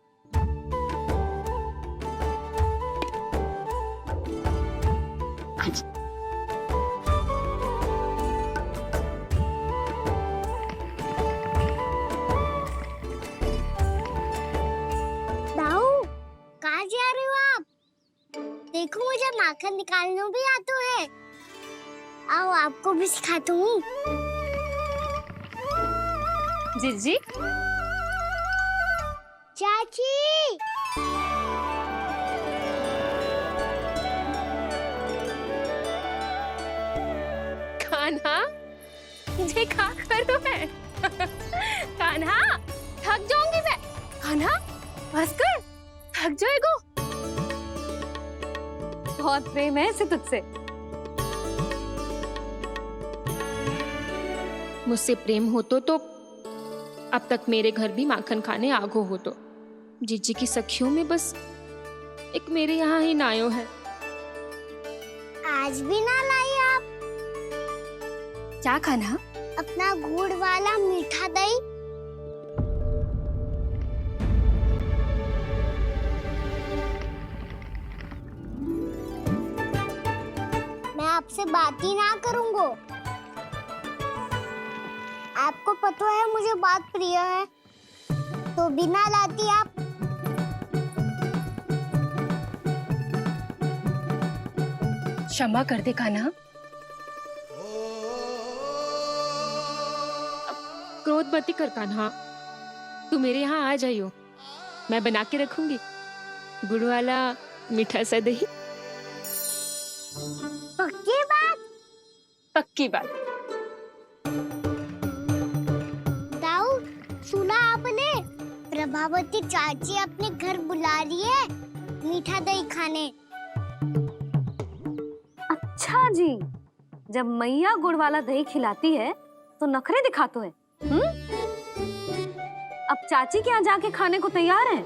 दाऊ कहाँ जा रहे हो आप? देखो मुझे माखन निकालना भी आता है। आओ आपको भी सिखाता हूँ। जिज्जी, चाची कान्हा ये क्या करो है? कान्हा थक जाऊंगी मैं। कान्हा बस कर, थक जाएगो। बहुत प्रेम है इसे तुझसे। मुझसे प्रेम होतो तो अब तक मेरे घर भी माखन खाने आगो हो। तो जीजी की सखियों में बस एक मेरे यहाँ ही नायो है। आज भी ना लाई आप? क्या कान्हा? अपना गुड़ वाला मीठा दही। मैं आपसे बात ही ना करूंगा। आपको पता है मुझे बात प्रिय है, तो बिना लाती आप। क्षमा कर दे कान्हा। क्रोध मत कर कान्हा, तू मेरे यहाँ आ जाइयो, मैं बना के रखूंगी गुड़ वाला मीठा सा दही। पक्की बात? पक्की बात। दाऊ सुना आपने? प्रभावती चाची अपने घर बुला रही है मीठा दही खाने। अच्छा जी, जब मैया गुड़ वाला दही खिलाती है तो नखरे दिखाते हैं। अब चाची के यहाँ जाके खाने को तैयार हैं।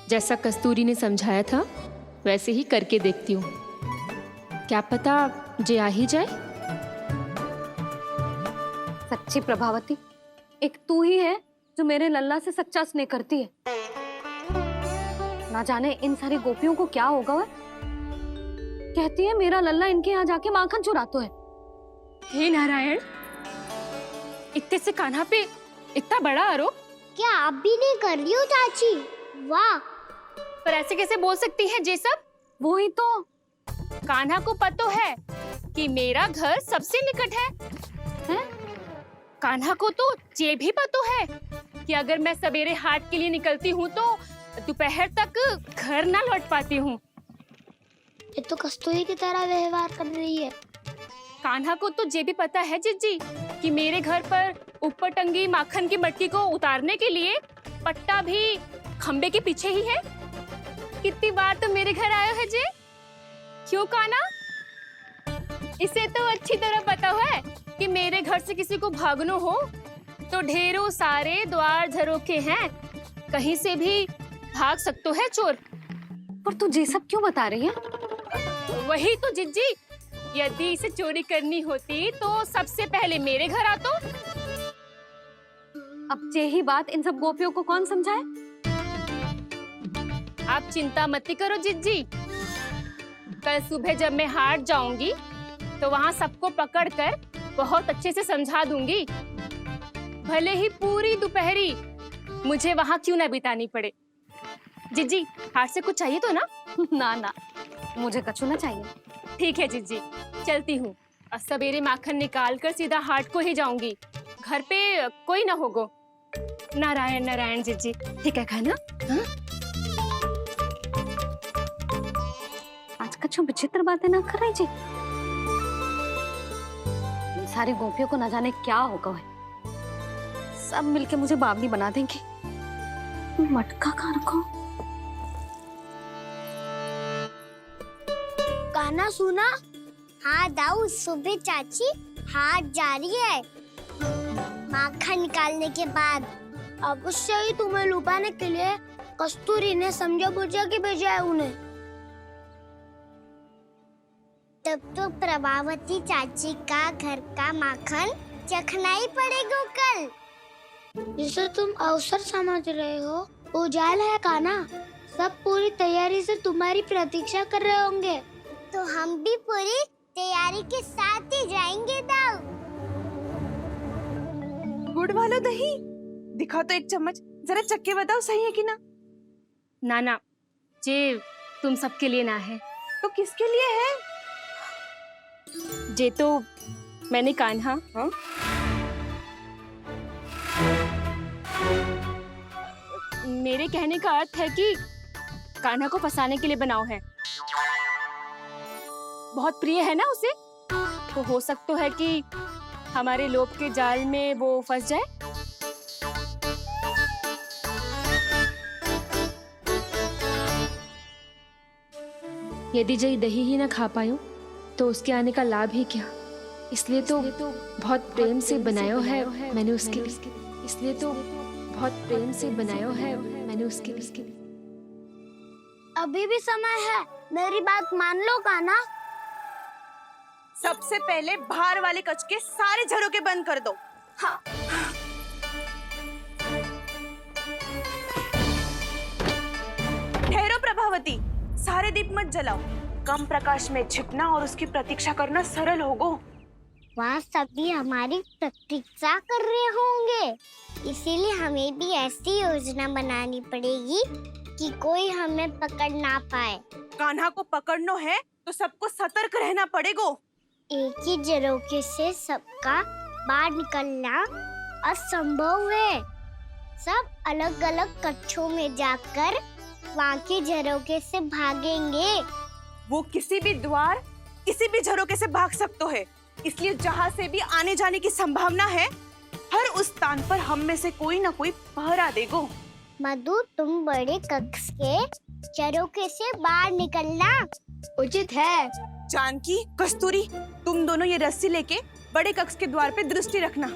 जैसा कस्तूरी ने समझाया था वैसे ही करके देखती हूँ, क्या पता जे आ ही जाए। सच्ची प्रभावती, एक तू ही है जो मेरे लल्ला से सच्चा स्नेह करती है। ना जाने इन सारी गोपियों को क्या होगा। वह कहती है मेरा लल्ला इनके यहाँ जाके माखन चुराता है। हे नारायण, इतने से कान्हा पे इतना बड़ा आरोप। क्या आप भी नहीं कर रही हो चाची? वाह, पर ऐसे कैसे बोल सकती है जे सब? वो ही तो। कान्हा को पता है कि मेरा घर सबसे निकट है? कान्हा को तो ये भी पता है कि अगर मैं सवेरे हाट के लिए निकलती हूँ तो दोपहर तक घर ना लौट पाती हूँ। ये तो कस्तूरी की तरह व्यवहार कर रही है। कान्हा को तो ये भी पता है जिज्जी कि मेरे घर पर ऊपर टंगी माखन की मटकी को उतारने के लिए पट्टा भी खंबे के पीछे ही है। कितनी बार तो मेरे घर आयो है जे। क्यों कान्हा? इसे तो अच्छी तरह पता है कि मेरे घर से किसी को भागना हो तो ढेरों सारे द्वार झरोखे हैं, कहीं से भी भाग सकते है चोर। पर तू ये सब क्यों बता रही है? वही तो जिज्जी, यदि इसे चोरी करनी होती तो सबसे पहले मेरे घर आतो। अब यही बात इन सब गोपियों को कौन समझाए? आप चिंता मत करो जिज्जी, कल सुबह जब मैं हाट जाऊंगी तो वहाँ सबको पकड़कर बहुत अच्छे से समझा दूंगी। भले ही पूरी दोपहरी मुझे वहाँ क्यों ना बितानी पड़े। जिज्जी, हाट से कुछ चाहिए तो ना? ना ना, मुझे कछु ना चाहिए। ठीक है जिज्जी, चलती हूँ और सवेरे माखन निकाल कर सीधा हाट को ही जाऊंगी। घर पे कोई ना होगो। नारायण नारायण जीजी, ठीक है खाना? हाँ? आज कछु विचित्र बातें ना कर रही जी। इन सारी गोपियों को न जाने क्या होगा है। सब मिलके मुझे बावली बना देंगे। मटका कहाँ रखो? गाना सुना? हाँ दाऊ, सुबह चाची हाथ जा रही है माखन निकालने के बाद। अवश्य ही तुम्हें लुभाने के लिए कस्तूरी ने समझा बुझा के भेजा है उन्हें। तब तो प्रभावती चाची का घर का माखन चखना ही पड़ेगा कल। जिसे तुम अवसर समझ रहे हो, उजाल है काना। सब पूरी तैयारी से तुम्हारी प्रतीक्षा कर रहे होंगे। तो हम भी पूरी तैयारी के साथ ही जाएंगे दाऊ। गुड़ वाला दही दिखा तो एक चम्मच, जरा चक्के बताओ सही है कि ना? ना जे तुम सबके लिए ना है। तो किसके लिए है? जे तो मैंने कान्हा। हाँ? मेरे कहने का अर्थ है कि कान्हा को फंसाने के लिए बनाओ है। बहुत प्रिय है ना उसे, तो हो सकता है कि हमारे लोभ के जाल में वो फंस जाए। यदि जय दही ही ना खा पायो तो उसके आने का लाभ ही क्या। इसलिए तो बहुत प्रेम से बनायो है मैंने उसके लिए। इसलिए तो बहुत प्रेम से बनायो है मैंने उसके लिए। अभी भी समय है, मेरी बात मान लो काना। सबसे पहले बाहर वाले कच के सारे झरोके बंद कर दो। हाँ। ठहरो प्रभावती, सारे दीप मत जलाओ। कम प्रकाश में छिपना और उसकी प्रतीक्षा करना सरल होगो। वहाँ सभी हमारी प्रतीक्षा कर रहे होंगे, इसीलिए हमें भी ऐसी योजना बनानी पड़ेगी कि कोई हमें पकड़ ना पाए। कान्हा को पकड़ना है तो सबको सतर्क रहना पड़ेगा। एक ही झरोखे से सबका बाहर निकलना असंभव है। सब अलग अलग कक्षों में जाकर वहाँ के झरोखे से भागेंगे। वो किसी भी द्वार, किसी भी झरोखे से भाग सकते है, इसलिए जहाँ से भी आने जाने की संभावना है, हर उस स्थान पर हम में से कोई ना कोई पहरा देगो। मधु, तुम बड़े कक्ष के झरोखे से बाहर निकलना उचित है। जानकी, कस्तूरी, तुम दोनों ये रस्सी लेके बड़े कक्ष के द्वार पे दृष्टि रखना।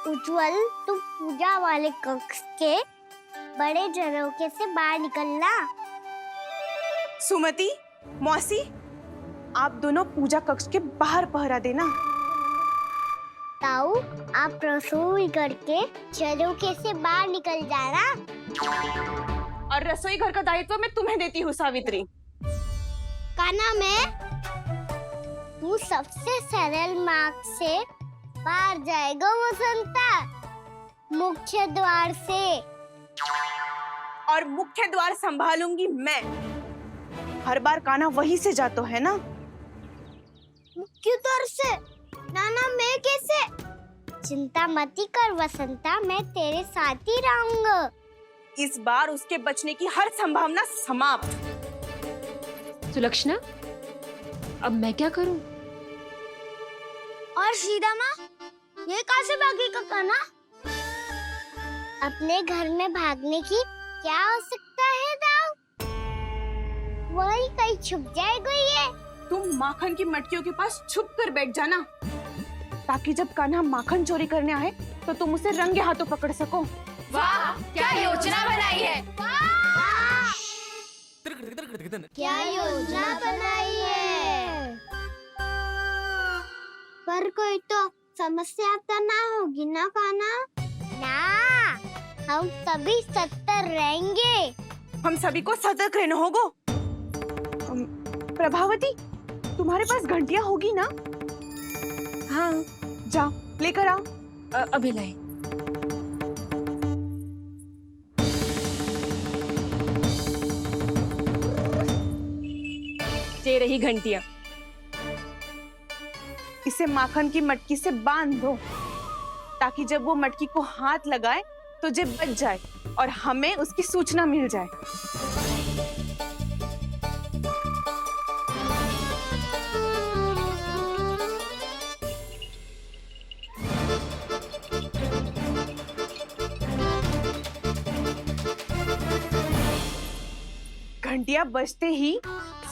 उज्जवल, तुम पूजा वाले कक्ष के बड़े झरोखे से बाहर निकलना। सुमति, मौसी, आप दोनों पूजा कक्ष के बाहर पहरा देना। ताऊ, आप रसोई करके झरोखे से बाहर निकल जाना। और रसोई घर का दायित्व मैं तुम्हें देती हूँ सावित्री। कान्हा, मैं तू सबसे सरल मार्ग से बाहर जाएगा वसंता, मुख्य द्वार से। और मुख्य द्वार संभालूंगी मैं। हर बार कान्हा वहीं से जाता है ना। मुख्य द्वार से? नाना, मैं कैसे? चिंता मत कर वसंता, मैं तेरे साथ ही रहूंगा। इस बार उसके बचने की हर संभावना समाप्त। सुलक्षणा, अब मैं क्या करूं? और सीधा माँ, ये कहाँ से भागेगा काना? अपने घर में भागने की क्या हो सकता है दाऊ? वही कहीं छुप जाएगा ये। तुम माखन की मटकियों के पास छुप कर बैठ जाना, ताकि जब कान्हा माखन चोरी करने आए तो तुम उसे रंगे हाथों पकड़ सको। वाह, क्या योजना बनाई है! क्या योजना बनाई है! पर कोई तो समस्या तो ना होगी ना कान्हा? ना, हम सभी सतर्क रहेंगे। हम सभी को सतर्क रहना होगा। प्रभावती, तुम्हारे पास घंटियां होगी ना? हाँ, जाओ लेकर आओ। अभी लाई। ये रही घंटियां। इस इसे माखन की मटकी से बांध दो, ताकि जब वो मटकी को हाथ लगाए तो जे बच जाए और हमें उसकी सूचना मिल जाए। घंटियां बजते ही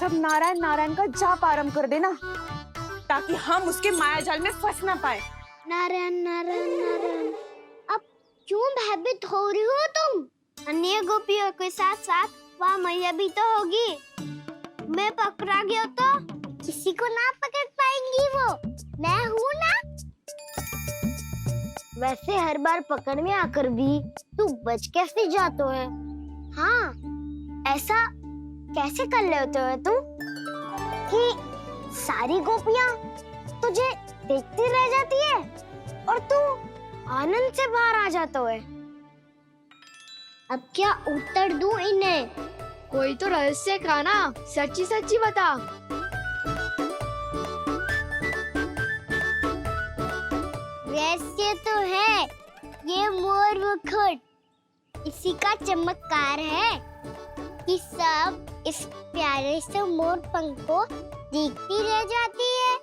सब नारायण नारायण का जाप आरंभ कर देना, ताकि हम उसके मायाजाल में फंस ना पाए। नारायण नारायण नारायण। अब क्यों भयभीत हो रही हो तुम? अन्य गोपियों के साथ साथ वहाँ मैया भी तो होगी। मैं पकड़ा गया तो किसी को ना पकड़ पाएंगी वो, मैं हूँ ना। वैसे हर बार पकड़ने आकर भी तू बच कैसे जातो है? हाँ, ऐसा कैसे कर लेते हो तुम कि सारी गोपियाँ तुझे देखती रह जाती है और तू आनंद से बाहर आ जाता है? अब क्या उत्तर दूं इन्हें? कोई तो रहस्य का ना, सच्ची सच्ची बता। रहस्य तो है, ये मोर मुकुट इसी का चमत्कार है कि सब इस प्यारे से मोर पंख को देखती रह जाती है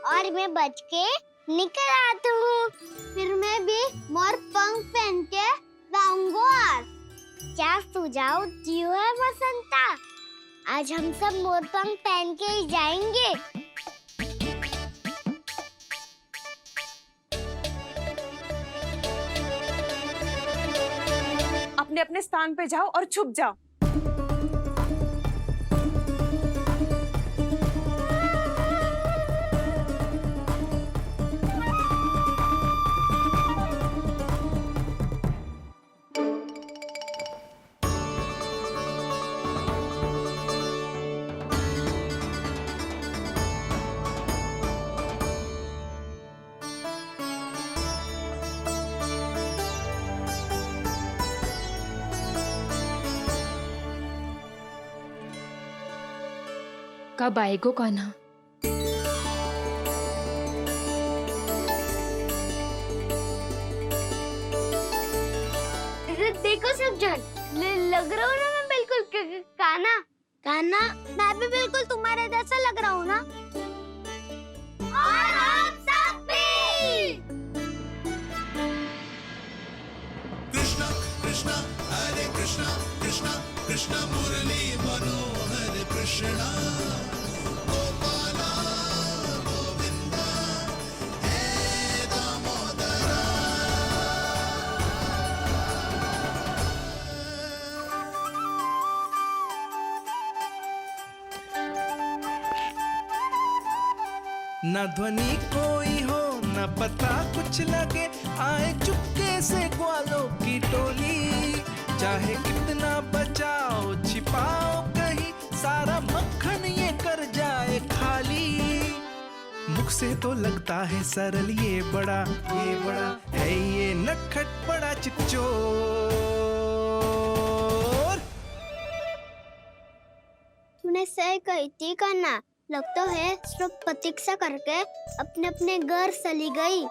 और मैं बच के निकल आता हूँ। फिर मैं भी मोर पंख पहन के गाऊंगा। क्या सुझाव दियो है बसंता? आज हम सब मोर पंख पहन के ही जाएंगे। अपने अपने स्थान पे जाओ और छुप जाओ। कब आएगो कान्हा? देखो सब जन, लग रहा हूँ ना मैं बिल्कुल कान्हा। कान्हा, मैं भी बिल्कुल तुम्हारे जैसा लग रहा हूँ ना? और हम सब भी। कृष्णा कृष्णा हरे कृष्णा कृष्णा कृष्णा मुरली मनोहर कृष्णा गोपाला गोविंदा हे दामोदरा। न ध्वनि कोई हो न पता कुछ लगे, आए चुपके से ग्वालों की टोली। चाहे कितना बचाओ छिपाओ कहीं, सारा मक्खन ये कर जाए खाली। मुख से तो लगता है सरल, ये बड़ा है ये नटखट बड़ा चिच्चोर। तूने सही कही थी कान्हा, लगता है सिर्फ प्रतीक्षा करके अपने अपने घर चली गई।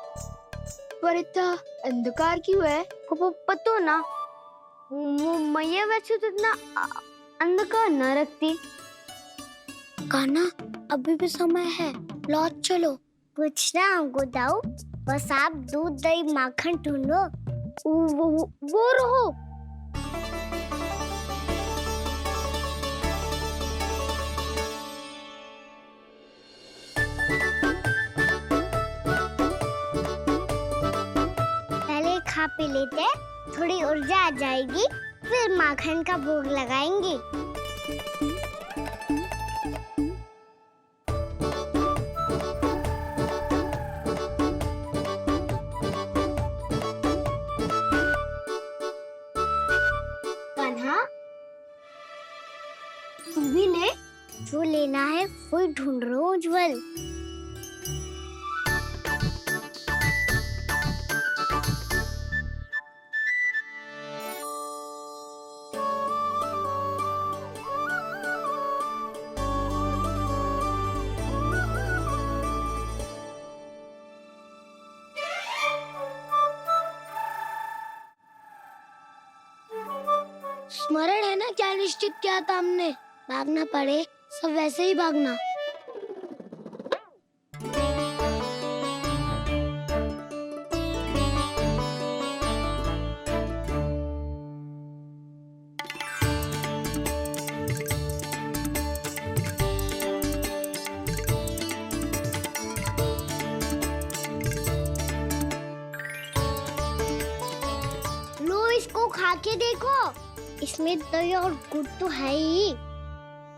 पर इतना अंधकार क्यों है? पतो ना, मैया वैसे तो इतना अंधकार न रखती। कान्हा, अभी भी समय है, लौट चलो। कुछ ना हमको दाऊ, बस आप दूध दही माखन ढूंढो। वो रहो। पहले खा पी लेते, थोड़ी ऊर्जा आ जाएगी, फिर माखन का भोग लगाएंगे। कान्हा, तू भी ले। जो लेना है वही ढूंढ रहा हूँ उज्जवल। स्मरण है ना क्या निश्चित किया था हमने? भागना पड़े सब वैसे ही भागना। लो इसको खा के देखो, इसमें दही और गुड़ तो है ही,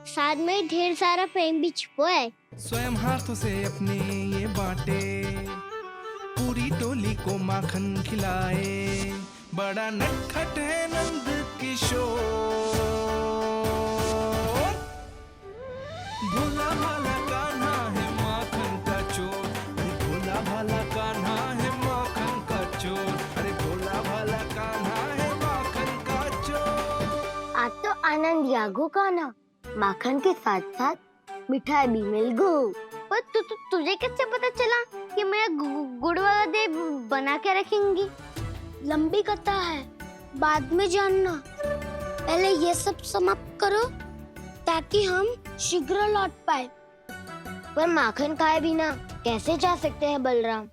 साथ में ढेर सारा प्रेम भी छुपा है। स्वयं हाथों से अपने ये बाटे, पूरी टोली को माखन खिलाए, बड़ा नटखट है नंद किशोर। भोला भाला कान्हा है माखन का चोर, अरे भोला भाला कान्हा है माखन का चोर, अरे भोला भाला कान्हा है माखन का चोर। आज तो आनंद यागो का ना, माखन के साथ साथ मिठाई भी मिल गई। पर तुझे कैसे पता चला कि मैं गुड़ वाला दे बना के रखेंगी? लंबी कथा है, बाद में जानना। पहले ये सब समाप्त करो ताकि हम शीघ्र लौट पाए। पर माखन खाए बिना कैसे जा सकते हैं बलराम?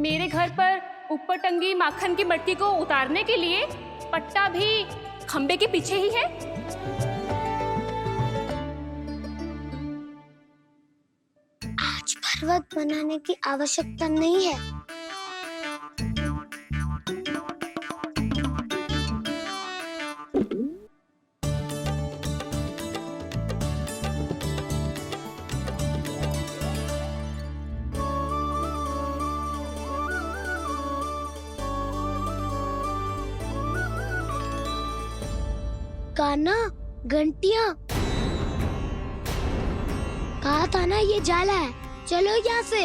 मेरे घर पर ऊपर टंगी माखन की मटकी को उतारने के लिए पट्टा भी खंबे के पीछे ही है। आज पर्वत बनाने की आवश्यकता नहीं है। कान्हा, घंटियां, कहा था ना ये जाला है, चलो यहाँ से।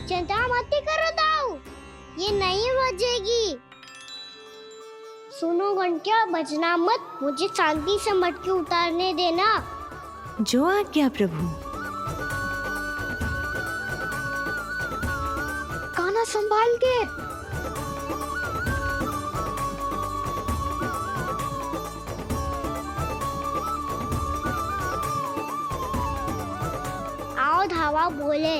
चिंता मत करो दाऊ, ये नहीं बजेगी। सुनो घंटिया, बजना मत, मुझे शांति से मटकी उतारने देना। जो आज्ञा प्रभु। कान्हा संभाल के। आओ धावा बोले,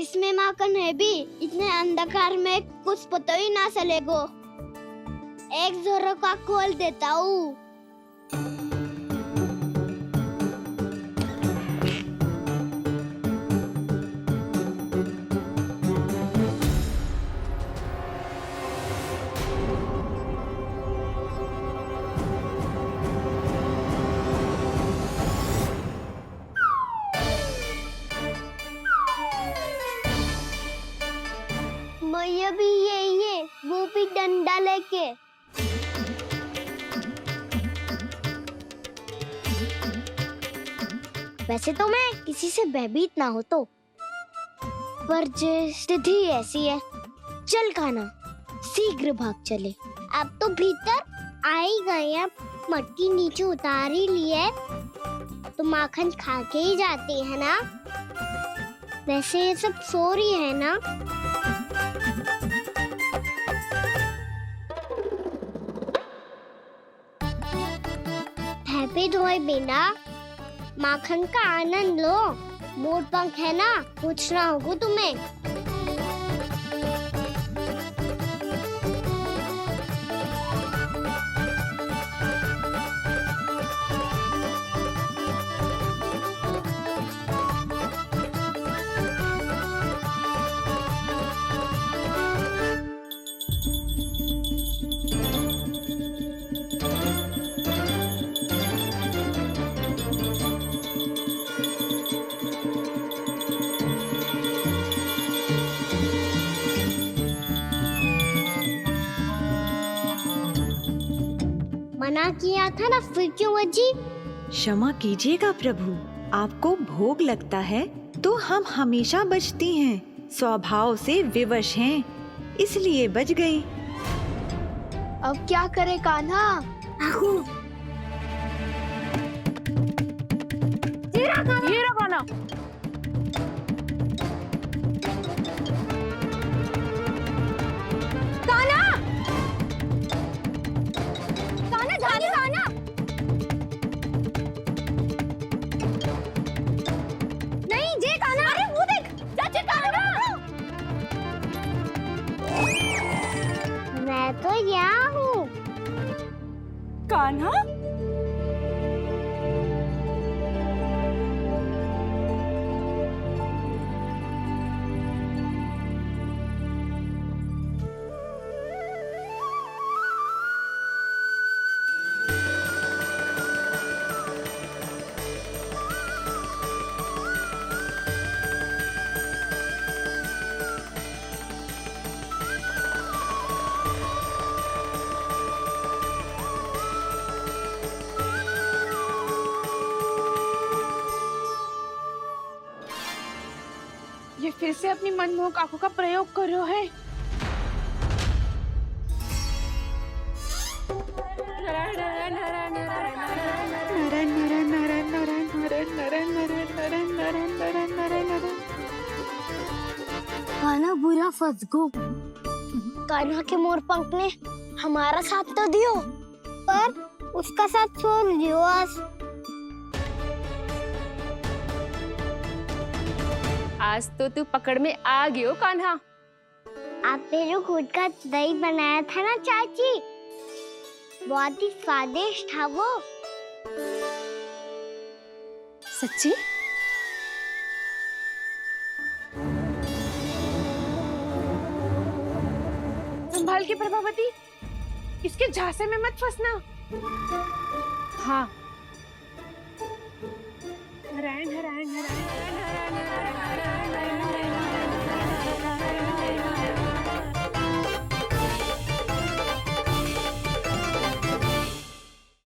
इसमें माखन है भी, इतने अंधकार में कुछ पता ही ना चलेगो। एक जोरों का खोल देता हूँ। मैया भी यही है, वो भी डंडा लेके। वैसे तो मैं किसी से भयभीत ना हो तो, पर स्थिति ऐसी है। चल कान्हा, शीघ्र भाग चले। अब तो भीतर आ ही गए हैं, मटकी नीचे उतार ही ली है, तो माखन खा के ही जाते हैं ना। वैसे ये सब सो रही है ना। हैप्पी धोए बिना माखन का आनंद लो। मोट पंख है ना, पूछना होगा तुम्हें। मना किया था ना, फिर क्यों बजी? क्षमा कीजिएगा प्रभु, आपको भोग लगता है तो हम हमेशा बचती हैं। स्वभाव से विवश हैं, इसलिए बच गई। अब क्या करे कान्हा? ये रहा कान्हा। कान्हा जाने कान्हा। नहीं जे कान्हा। अरे वो देख चाची कान्हा। मैं तो यहाँ हूँ। कान्हा, ये फिर से अपनी मनमोहक आंखों का प्रयोग कर रहा है। कान्हा बुरा फंस गो। कान्हा के मोर पंख ने हमारा साथ तो दियो, पर उसका साथ छोड़ दियो। आज तो तू पकड़ में आ गयो कान्हा। आपने जो खुद का दही बनाया था ना चाची, बहुत ही स्वादिष्ट था वो। सच्ची? संभाल के प्रभावती, इसके झांसे में मत फंसना। हाँ,